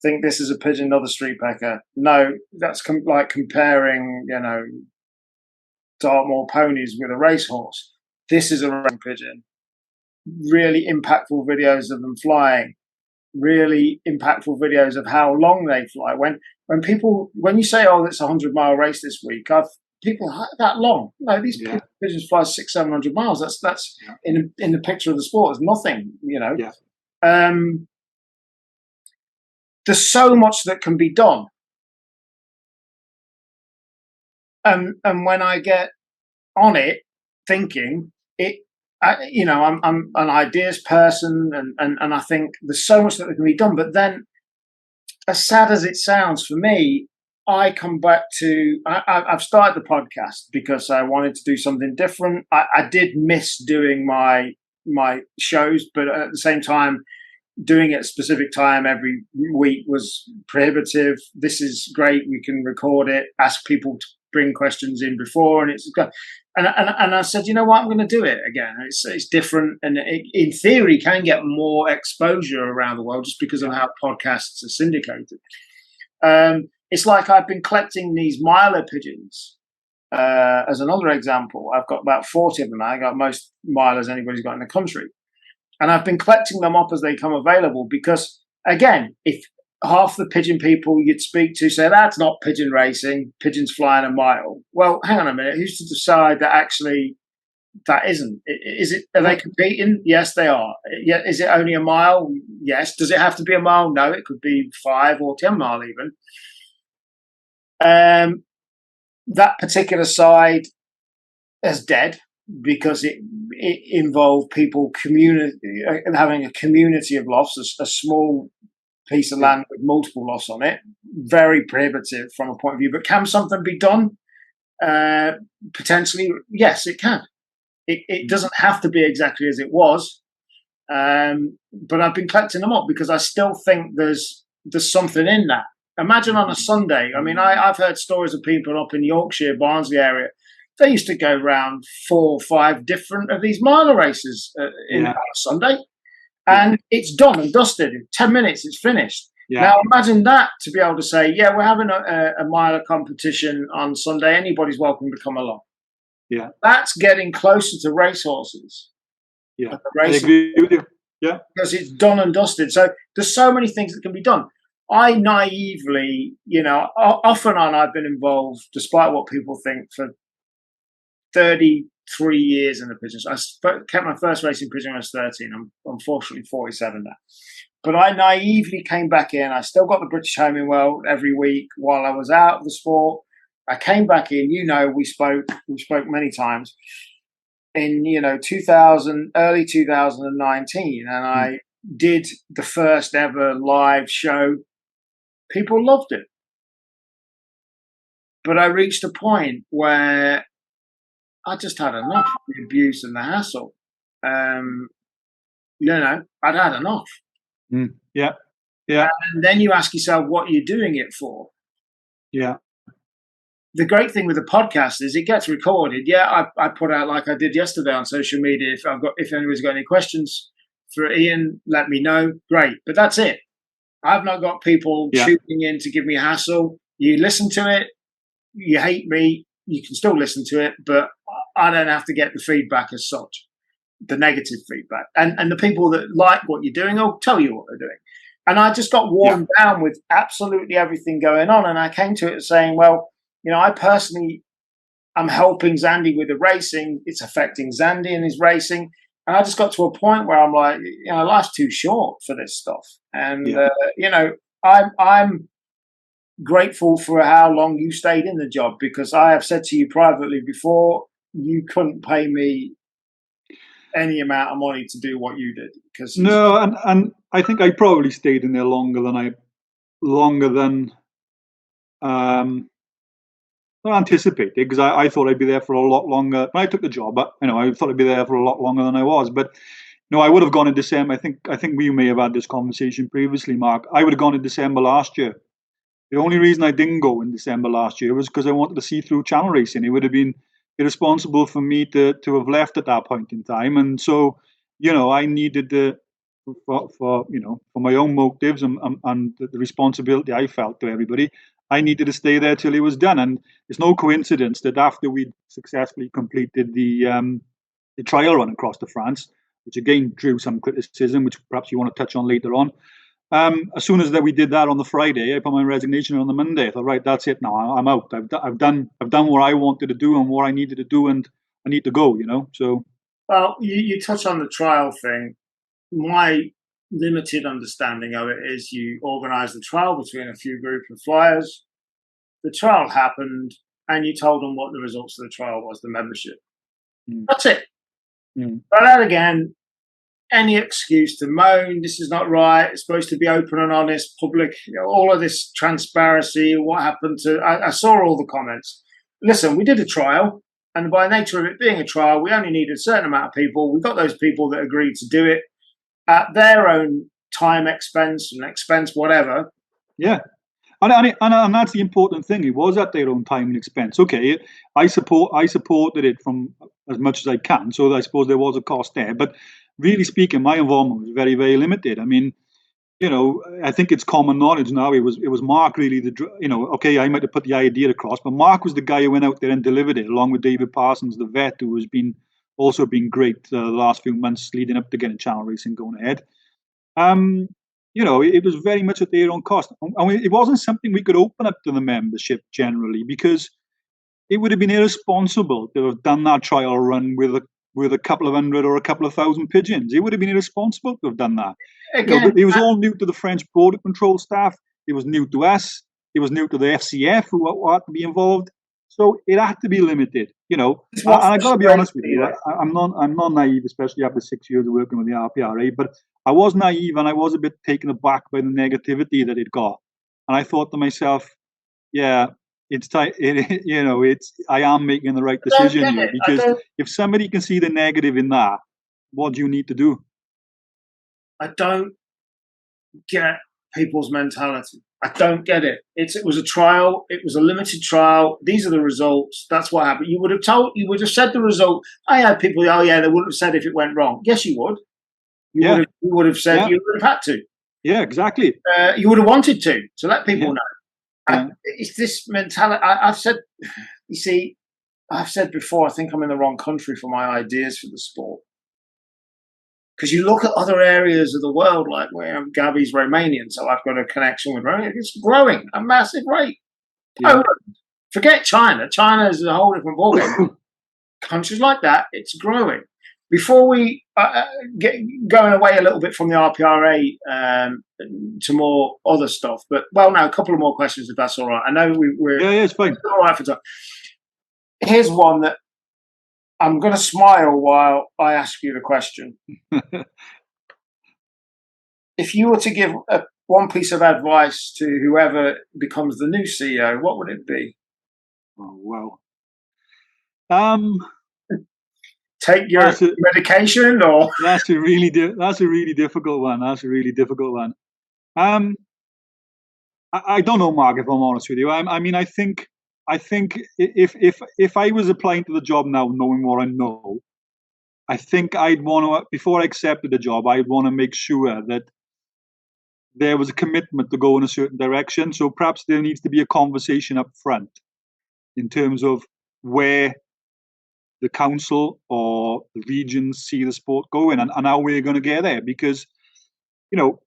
Think this is a pigeon, another street pecker. No, that's like comparing, Dartmoor ponies with a racehorse. This is a racing pigeon. Really impactful videos of them flying. Really impactful videos of how long they fly. When you say, oh, it's a 100-mile race this week, people that long. No, these pigeons fly 600-700 miles. That's in the picture of the sport is nothing. Yeah. There's so much that can be done. And when I get on it, thinking it, I'm an ideas person, and I think there's so much that can be done. But then, as sad as it sounds for me, I come back to I've started the podcast because I wanted to do something different. I did miss doing my shows, but at the same time, doing it at a specific time every week was prohibitive. This is great. We can record it, ask people to bring questions in before, and I said, you know what, I'm going to do it again. It's different, and it, in theory, can get more exposure around the world just because of how podcasts are syndicated. It's like I've been collecting these miler pigeons. As another example, I've got about 40 of them now. I got most milers anybody's got in the country. And I've been collecting them up as they come available because, again, if half the pigeon people you'd speak to say, that's not pigeon racing, pigeons flying a mile. Well, hang on a minute. Who's to decide that actually that isn't? Is it? Are they competing? Yes, they are. Yeah. Is it only a mile? Yes. Does it have to be a mile? No, it could be 5 or 10 mile even. That particular side is dead because it involved people having a community of lofts, a small piece of land with multiple lofts on it. Very prohibitive from a point of view. But can something be done? Potentially, yes, it can. It doesn't have to be exactly as it was. But I've been collecting them up because I still think there's something in that. Imagine on a Sunday. I mean, I've heard stories of people up in Yorkshire, Barnsley area. They used to go around 4 or 5 different of these miler races on a Sunday. And it's done and dusted. In 10 minutes, it's finished. Yeah. Now, imagine that, to be able to say, yeah, we're having a miler competition on Sunday. Anybody's welcome to come along. Yeah. That's getting closer to racehorses. Yeah. I agree with you. Yeah. Because it's done and dusted. So there's so many things that can be done. I naively, off and on, I've been involved, despite what people think, for 33 years in the pigeons. I kept my first racing pigeon when I was 13. I'm unfortunately 47 now. But I naively came back in. I still got the British Home in World every week while I was out of the sport. I came back in. We spoke many times in early 2019, and I did the first ever live show. People loved it, but I reached a point where I just had enough of the abuse and the hassle. I'd had enough. Yeah. And then you ask yourself, what are you doing it for? Yeah. The great thing with the podcast is it gets recorded. Yeah, I put out like I did yesterday on social media. If anybody's got any questions for Ian, let me know. Great, but that's it. I've not got people tuning in to give me a hassle. You listen to it, you hate me, you can still listen to it, but I don't have to get the feedback as such, the negative feedback. And the people that like what you're doing will tell you what they're doing. And I just got worn down with absolutely everything going on. And I came to it saying, well, I personally am helping Zandy with the racing. It's affecting Zandy and his racing. And I just got to a point where I'm like, life's too short for this stuff. And, I'm grateful for how long you stayed in the job, because I have said to you privately before, you couldn't pay me any amount of money to do what you did. No, and I think I probably stayed in there longer than not anticipated, because I thought I'd be there for a lot longer. When I took the job, but I thought I'd be there for a lot longer than I was. But I would have gone in December. I think we may have had this conversation previously, Mark. I would have gone in December last year. The only reason I didn't go in December last year was because I wanted to see through channel racing. It would have been irresponsible for me to have left at that point in time, and so I needed for my own motives and the responsibility I felt to everybody. I needed to stay there till it was done, and it's no coincidence that after we'd successfully completed the trial run across to France, which again drew some criticism, which perhaps you want to touch on later on. As soon as we did that on the Friday, I put my resignation on the Monday. I thought, right, that's it now. I'm out. I've done what I wanted to do and what I needed to do, and I need to go. So. Well, you touch on the trial thing. My limited understanding of it is you organised the trial between a few group of flyers. The trial happened, and you told them what the results of the trial was, the membership. That's it. But that again, any excuse to moan, this is not right, it's supposed to be open and honest, public, all of this transparency, what happened to... I saw all the comments. Listen, we did a trial, and by nature of it being a trial, we only needed a certain amount of people. We got those people that agreed to do it at their own time, expense, whatever. Yeah. And that's the important thing. It was at their own time and expense. Okay, I supported it from as much as I can, so I suppose there was a cost there. But really speaking, my involvement was very, very limited. I mean, I think it's common knowledge now. It was Mark really okay, I might have put the idea across, but Mark was the guy who went out there and delivered it, along with David Parsons, the vet, who has also been great the last few months leading up to getting channel racing going ahead. It was very much at their own cost. I mean, it wasn't something we could open up to the membership generally, because it would have been irresponsible to have done that trial run with a couple of hundred or a couple of thousand pigeons. It would have been irresponsible to have done that. Again, it was all new to the French border control staff. It was new to us. It was new to the FCF, who had to be involved. So it had to be limited, And I got to be honest with you, I'm not naive, especially after 6 years of working with the RPRA. But I was naive, and I was a bit taken aback by the negativity that it got. And I thought to myself, yeah, it's time. I am making the right decision here, because if somebody can see the negative in that, what do you need to do? I don't get people's mentality. I don't get it. It was a trial. It was a limited trial. These are the results. That's what happened. You would have said the result. I had people, they wouldn't have said if it went wrong. Yes, you would. You would have said, you would have had to. Yeah, exactly. You would have wanted to let people know. It's this mentality. I've said before, I think I'm in the wrong country for my ideas for the sport. Because you look at other areas of the world, like where Gabby's Romanian, so I've got a connection with Romania. It's growing at a massive rate. Poland, forget China. China is a whole different ballgame. Countries like that, it's growing. Before we get going away a little bit from the RPRA to more other stuff, but no, a couple of more questions if that's all right. I know we're yeah, it's fine. All right for time. Here's one that I'm going to smile while I ask you the question. If you were to give one piece of advice to whoever becomes the new CEO, what would it be? Oh wow. Take your medication, or that's a really difficult one. That's a really difficult one. I don't know, Mark. If I'm honest with you, I mean, I think if I was applying to the job now, knowing what I know, I think I'd want to, before I accepted the job, I'd want to make sure that there was a commitment to go in a certain direction. So perhaps there needs to be a conversation up front in terms of where the council or the regions see the sport going and how we're going to get there. Because, you know,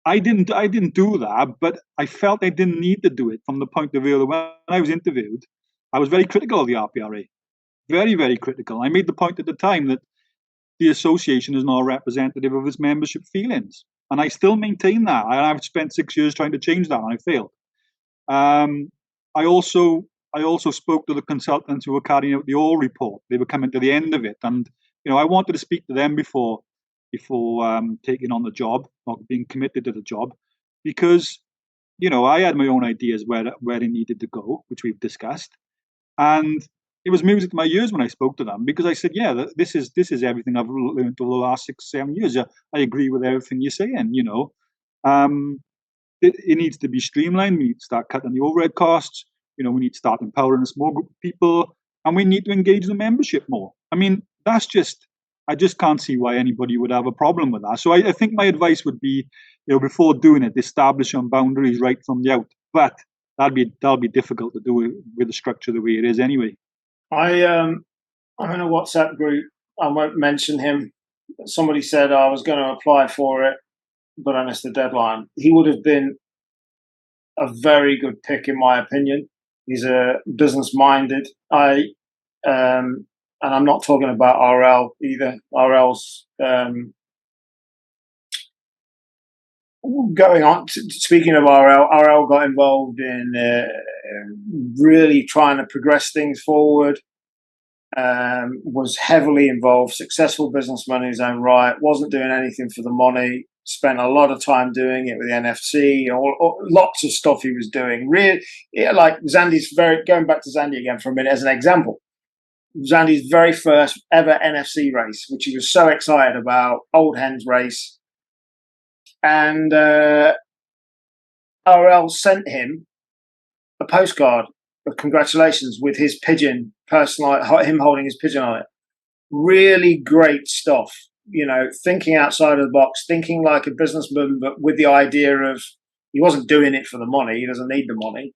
I didn't do that, but I felt I didn't need to do it from the point of view that when I was interviewed, I was very critical of the RPRA. Very, very critical. I made the point at the time that the association is not representative of its membership feelings. And I still maintain that. I've spent 6 years trying to change that, and I failed. I also spoke to the consultants who were carrying out the All report. They were coming to the end of it, and I wanted to speak to them before taking on the job or being committed to the job, because I had my own ideas where they needed to go, which we've discussed, and it was music to my ears when I spoke to them, because I said, yeah, this is everything I've learned over the last 6-7 years. I agree with everything you're saying. It needs to be streamlined. We need to start cutting the overhead costs. We need to start empowering a small group of people, and we need to engage the membership more. I mean, I just can't see why anybody would have a problem with that. So I think my advice would be, before doing it, establish some boundaries right from the out. But that'll be difficult to do with the structure the way it is anyway. I'm in a WhatsApp group. I won't mention him. Somebody said I was going to apply for it, but I missed the deadline. He would have been a very good pick, in my opinion. He's a business-minded. And I'm not talking about RL either. RL's going on. Speaking of RL got involved in really trying to progress things forward. Was heavily involved, successful businessman in his own right, wasn't doing anything for the money, spent a lot of time doing it with the NFC, or lots of stuff he was doing. Really, like Zandy's going back to Zandy again for a minute as an example. Zandy's very first ever NFC race, which he was so excited about, Old Hens race. And RL sent him a postcard of congratulations with his pigeon, him holding his pigeon on it. Really great stuff. Thinking outside of the box, thinking like a businessman, but with the idea of he wasn't doing it for the money. He doesn't need the money.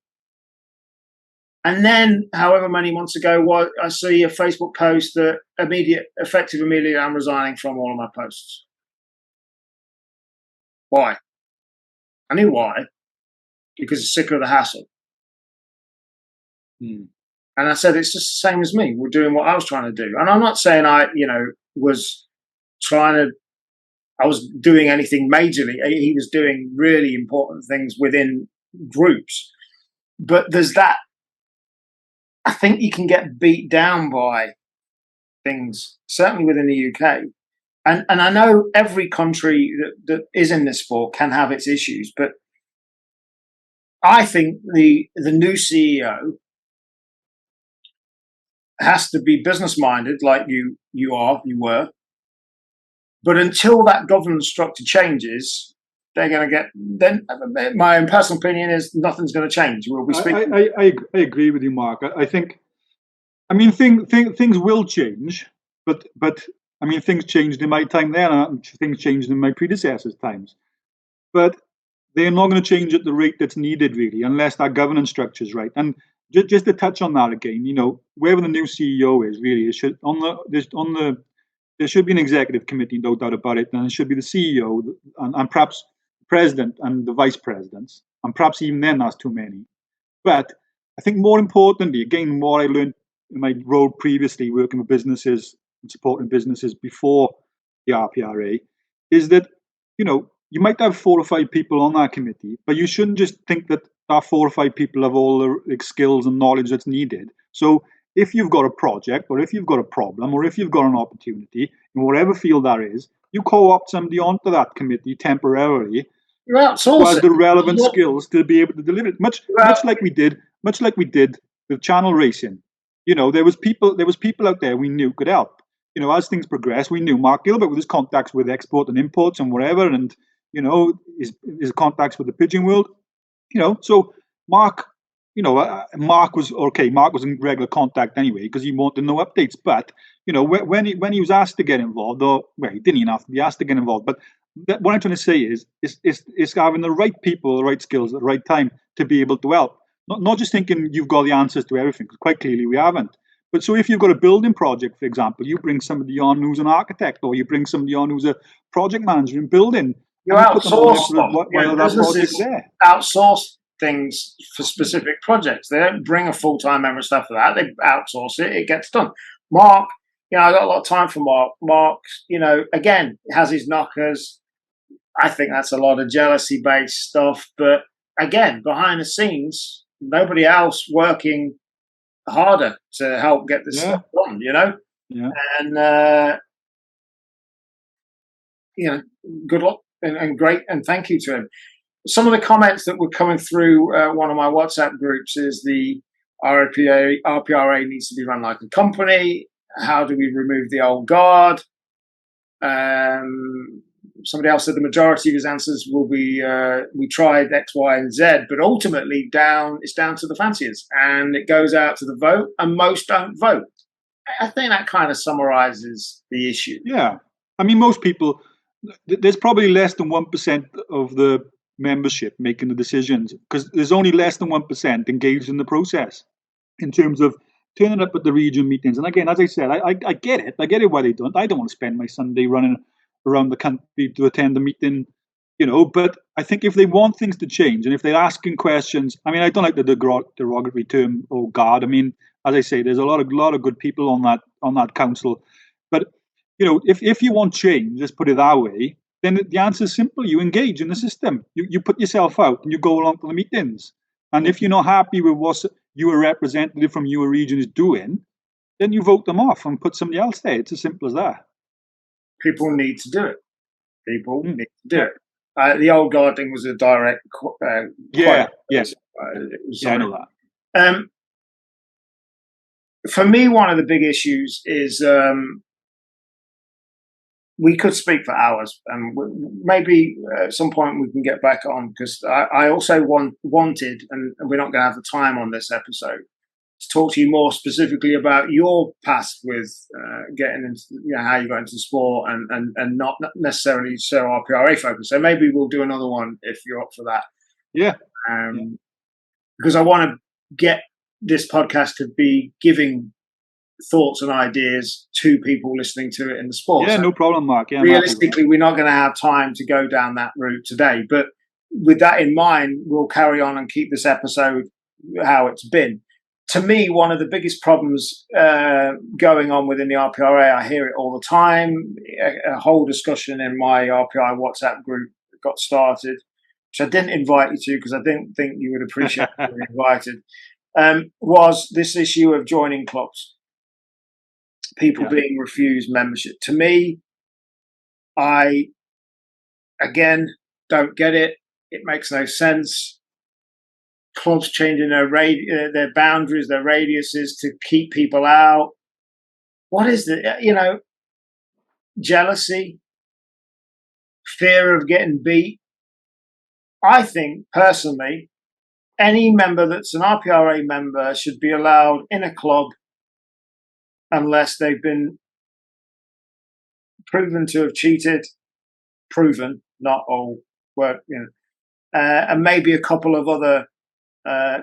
And then, however many months ago, I see a Facebook post that effective immediately, I'm resigning from all of my posts. Why? I knew why. Because he's sick of the hassle. And I said, it's just the same as me. We're doing what I was trying to do. And I'm not saying I was doing anything majorly. He was doing really important things within groups. But there's that. I think you can get beat down by things, certainly within the UK. And I know every country that is in this sport can have its issues, but I think the new CEO has to be business-minded, like you were. But until that governance structure changes, they're going to get. Then my own personal opinion is nothing's going to change. We'll be speaking. I agree with you, Mark. I think, things will change, but things changed in my time there, and things changed in my predecessors' times. But they're not going to change at the rate that's needed, really, unless that governance structure is right. And just to touch on that again, wherever the new CEO is, really, there should be an executive committee, no doubt about it, and it should be the CEO and perhaps the president and the vice presidents, and perhaps even then that's too many. But I think more importantly, again, what I learned in my role previously working with businesses and supporting businesses before the RPRA, is that, you might have 4 or 5 people on that committee, but you shouldn't just think that 4 or 5 people have all the skills and knowledge that's needed. So if you've got a project, or if you've got a problem, or if you've got an opportunity, in whatever field that is, you co-opt somebody onto that committee temporarily who has the relevant skills to be able to deliver it. Much like we did with channel racing. There was people out there we knew could help. As things progressed, we knew Mark Gilbert with his contacts with export and imports and whatever, and his contacts with the pigeon world. So Mark, Mark was okay. Mark was in regular contact anyway because he wanted to know updates. But when he was asked to get involved, he didn't even have to be asked to get involved. But what I'm trying to say is having the right people, the right skills at the right time to be able to help. Not just thinking you've got the answers to everything, because quite clearly we haven't. But so if you've got a building project, for example, you bring somebody on who's an architect, or you bring somebody on who's a project manager in building. You outsource businesses outsource things for specific projects. They don't bring a full-time member of staff for that. They outsource it. It gets done. Mark, I got a lot of time for Mark. Mark, again, has his knockers. I think that's a lot of jealousy-based stuff. But again, behind the scenes, nobody else working harder to help get this stuff done, Yeah. And, good luck and great. And thank you to him. Some of the comments that were coming through one of my WhatsApp groups is the RPRA needs to be run like a company. How do we remove the old guard? Somebody else said the majority of his answers will be, we tried X, Y, and Z, but ultimately it's down to the fanciers, and it goes out to the vote, and most don't vote. I think that kind of summarizes the issue. Yeah. I mean, most people, there's probably less than 1% of the membership making the decisions, because there's only less than 1% engaged in the process in terms of turning up at the region meetings. And again, as I said, I get it. I get it why they don't. I don't want to spend my Sunday running around the country to attend a meeting, but I think if they want things to change, and if they're asking questions, I mean, I don't like the derogatory term, oh God. I mean, as I say, there's a lot of good people on that council. But, if you want change, let's put it that way, then the answer is simple. You engage in the system. You put yourself out and you go along to the meetings. And if you're not happy with what your representative from your region is doing, then you vote them off and put somebody else there. It's as simple as that. People need to do it. People need to do it. The old guard thing was a direct yes. I know that. For me, one of the big issues is we could speak for hours, and maybe at some point we can get back on, because I also wanted, and we're not going to have the time on this episode, to talk to you more specifically about your past with getting into, how you got into sport, and not necessarily so RPRA focus. So maybe we'll do another one if you're up for that. Yeah. Because I want to get this podcast to be giving thoughts and ideas to people listening to it in the sport. Yeah, so no problem, Mark. Yeah, realistically, we're not going to have time to go down that route today. But with that in mind, we'll carry on and keep this episode how it's been. To me, one of the biggest problems going on within the RPRA, I hear it all the time. A whole discussion in my RPI WhatsApp group got started, which I didn't invite you to because I didn't think you would appreciate being invited, was this issue of joining clubs. People being refused membership. To me, I, again, don't get it. It makes no sense. Clubs changing their boundaries, their radiuses to keep people out. What is the, jealousy, fear of getting beat? I think, personally, any member that's an RPRA member should be allowed in a club unless they've been proven to have cheated, not all work, and maybe a couple of other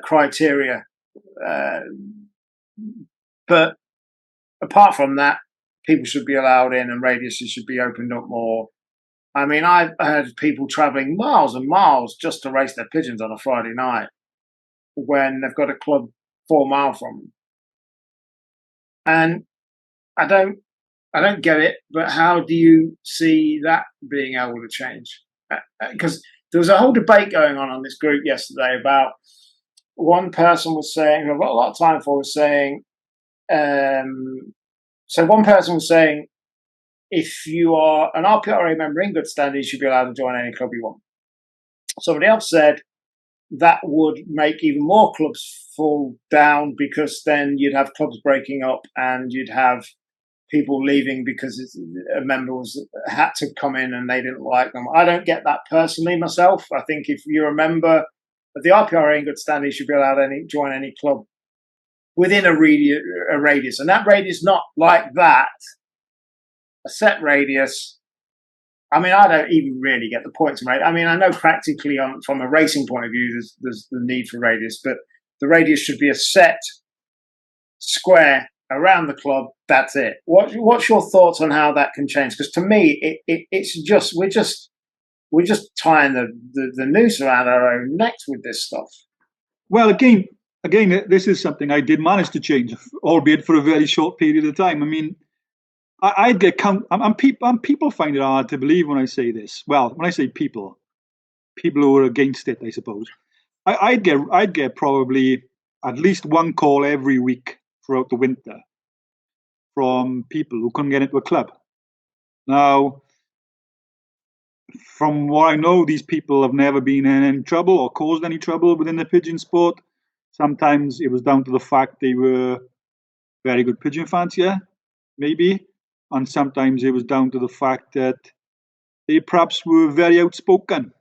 criteria. But apart from that, people should be allowed in and radiuses should be opened up more. I mean, I've heard people travelling miles and miles just to race their pigeons on a Friday night when they've got a club 4 miles from them. And I don't I don't get it, but how do you see that being able to change? Because there was a whole debate going on this group yesterday about one person was saying, I've got a lot of time for, was saying, so one person was saying, if you are an RPRA member in good standing, you should be allowed to join any club you want. Somebody else said that would make even more clubs fall down, because then you'd have clubs breaking up and you'd have people leaving because a member had to come in and they didn't like them. I don't get that personally myself. I think if you're a member of the RPRA in good standing, you should be allowed to join any club within a radius. And that radius, not like that, a set radius. I mean, I don't even really get the points made. I mean, I know practically from a racing point of view, there's the need for radius, but the radius should be a set square around the club. That's it. What's your thoughts on how that can change? Because to me, it's just we're just tying the noose around our own necks with this stuff. Well, again, this is something I did manage to change, albeit for a very short period of time. I mean, I'd get people find it hard to believe when I say this. Well, when I say people who are against it, I suppose. I'd get probably at least one call every week throughout the winter from people who couldn't get into a club. Now, from what I know, these people have never been in any trouble or caused any trouble within the pigeon sport. Sometimes it was down to the fact they were very good pigeon fancier, maybe. And sometimes it was down to the fact that they perhaps were very outspoken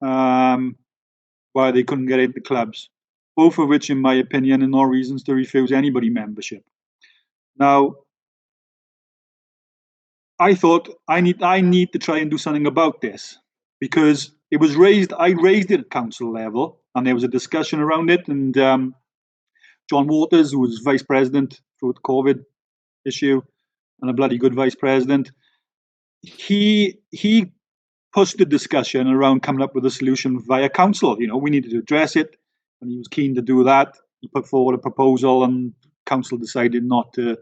why they couldn't get into clubs. Both of which, in my opinion, are no reasons to refuse anybody membership. Now, I thought I need to try and do something about this, because it was raised. I raised it at council level, and there was a discussion around it. And John Waters, who was vice president through the COVID issue, and a bloody good vice president, he pushed the discussion around coming up with a solution via council. You know, we needed to address it, and he was keen to do that. He put forward a proposal, and council decided not to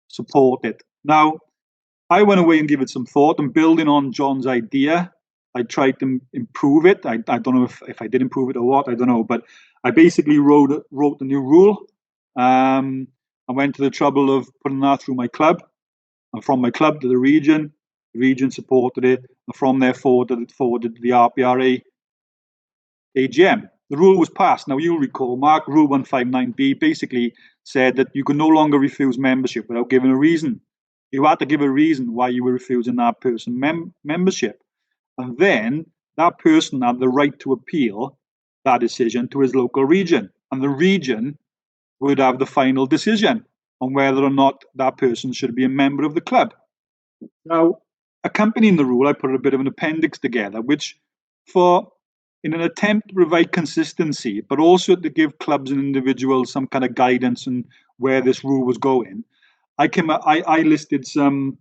support it. Now, I went away and gave it some thought, and building on John's idea, I tried to improve it. I don't know if I did improve it or what, I don't know, but I basically wrote the new rule. I went to the trouble of putting that through my club, and from my club to the region supported it, and from there forwarded to the RPRA AGM. The rule was passed. Now, you'll recall, Mark, Rule 159B basically said that you could no longer refuse membership without giving a reason. You had to give a reason why you were refusing that person membership. And then that person had the right to appeal that decision to his local region. And the region would have the final decision on whether or not that person should be a member of the club. Now, accompanying the rule, I put a bit of an appendix together, which in an attempt to provide consistency, but also to give clubs and individuals some kind of guidance on where this rule was going, I listed some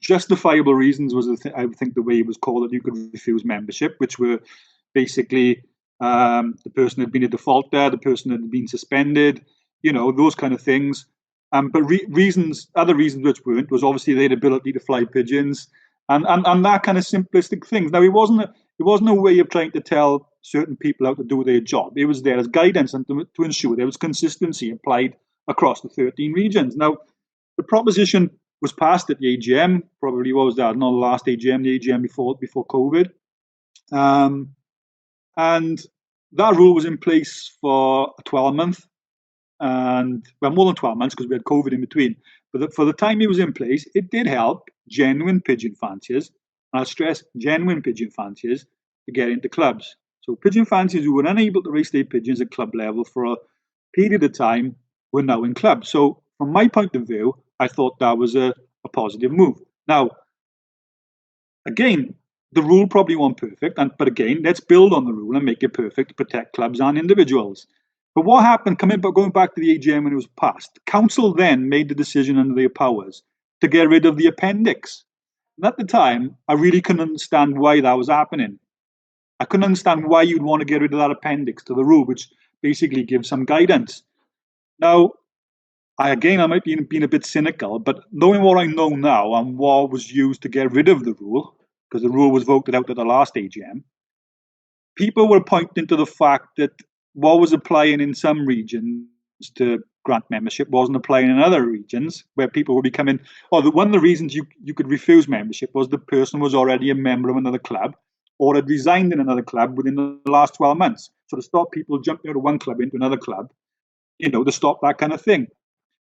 justifiable reasons, was I think the way it was called, that you could refuse membership, which were basically the person had been a defaulter, the person had been suspended, you know, those kind of things. But other reasons which weren't, was obviously their ability to fly pigeons and that kind of simplistic things. Now, it wasn't a way of trying to tell certain people how to do their job. It was there as guidance and to ensure there was consistency applied across the 13 regions. Now, the proposition was passed at the AGM, probably was that, not the last AGM, the AGM before COVID. And that rule was in place for a 12-month, and well, more than 12 months because we had COVID in between. But for the time it was in place, it did help genuine pigeon fanciers, and I'll stress genuine pigeon fanciers, to get into clubs. So pigeon fanciers who were unable to race their pigeons at club level for a period of time were now in clubs. So from my point of view, I thought that was a positive move. Now, again, the rule probably wasn't perfect, but again, let's build on the rule and make it perfect to protect clubs and individuals. But what happened, going back to the AGM when it was passed, council then made the decision under their powers to get rid of the appendix. And at the time, I really couldn't understand why that was happening. I couldn't understand why you'd want to get rid of that appendix to the rule, which basically gives some guidance. Now, I might be being a bit cynical, but knowing what I know now and what was used to get rid of the rule, because the rule was voted out at the last AGM, people were pointing to the fact that what was applying in some regions to grant membership wasn't applying in other regions where people were becoming, one of the reasons you could refuse membership was the person was already a member of another club or had resigned in another club within the last 12 months. So to stop people jumping out of one club into another club, to stop that kind of thing.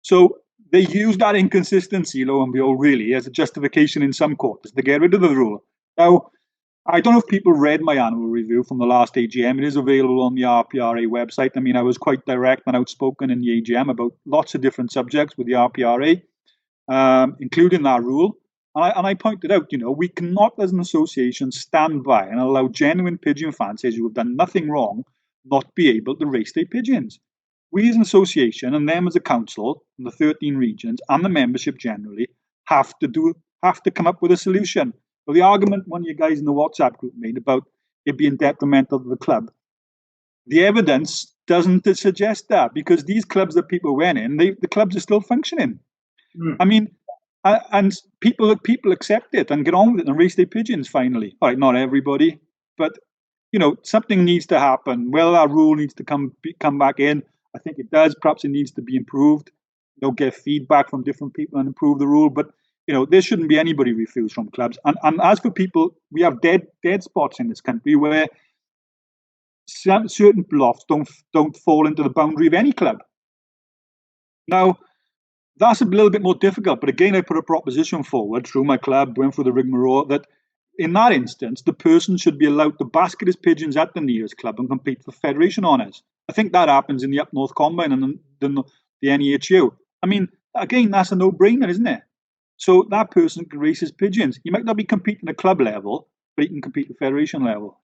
So they used that inconsistency, lo and behold, really, as a justification in some quarters to get rid of the rule. Now, I don't know if people read my annual review from the last AGM. It is available on the RPRA website. I mean, I was quite direct and outspoken in the AGM about lots of different subjects with the RPRA, including that rule. And I pointed out, we cannot, as an association, stand by and allow genuine pigeon fanciers who have done nothing wrong not be able to race their pigeons. We as an association and them as a council in the 13 regions and the membership generally have to come up with a solution. So the argument one of you guys in the WhatsApp group made about it being detrimental to the club, the evidence doesn't suggest that, because these clubs that people went in, the clubs are still functioning. I mean, and people accept it and get on with it and raise their pigeons finally. All right, not everybody, but something needs to happen. Whether that rule needs to come back in, I think it does. Perhaps it needs to be improved. Get feedback from different people and improve the rule. But there shouldn't be anybody refused from clubs. And as for people, we have dead spots in this country where certain blocks don't fall into the boundary of any club. Now, that's a little bit more difficult. But again, I put a proposition forward through my club, went through the rigmarole, that in that instance, the person should be allowed to basket his pigeons at the nearest club and compete for federation honours. I think that happens in the Up North Combine and the NEHU. I mean, again, that's a no-brainer, isn't it? So that person can race his pigeons. He might not be competing at club level, but he can compete at federation level.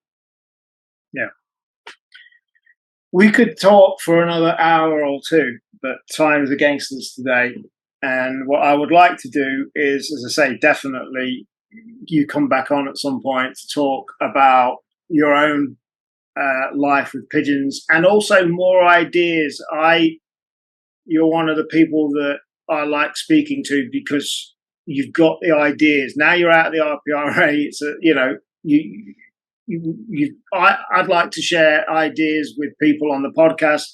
Yeah. We could talk for another hour or two, but time is against us today. And what I would like to do is, as I say, definitely you come back on at some point to talk about your own life with pigeons and also more ideas. You're one of the people that I like speaking to because you've got the ideas. Now you're out of the RPRA. It's I'd like to share ideas with people on the podcast,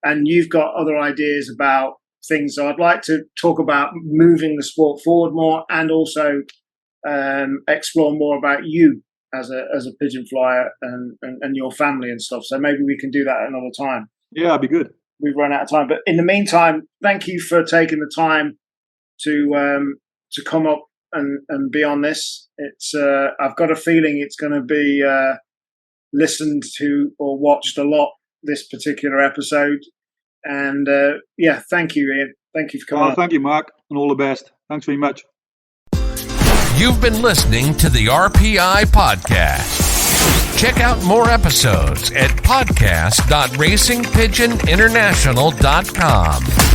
and you've got other ideas about things. So I'd like to talk about moving the sport forward more, and also explore more about you as a pigeon flyer and your family and stuff. So maybe we can do that another time. Yeah, that'd be good. We've run out of time, but in the meantime, thank you for taking the time to come up and be on this. It's I've got a feeling it's going to be listened to or watched a lot, this particular episode. And thank you, Ian. Thank you for coming on. Thank you, Mark, and all the best. Thanks very much. You've been listening to the RPI podcast. Check out more episodes at podcast.racingpigeoninternational.com.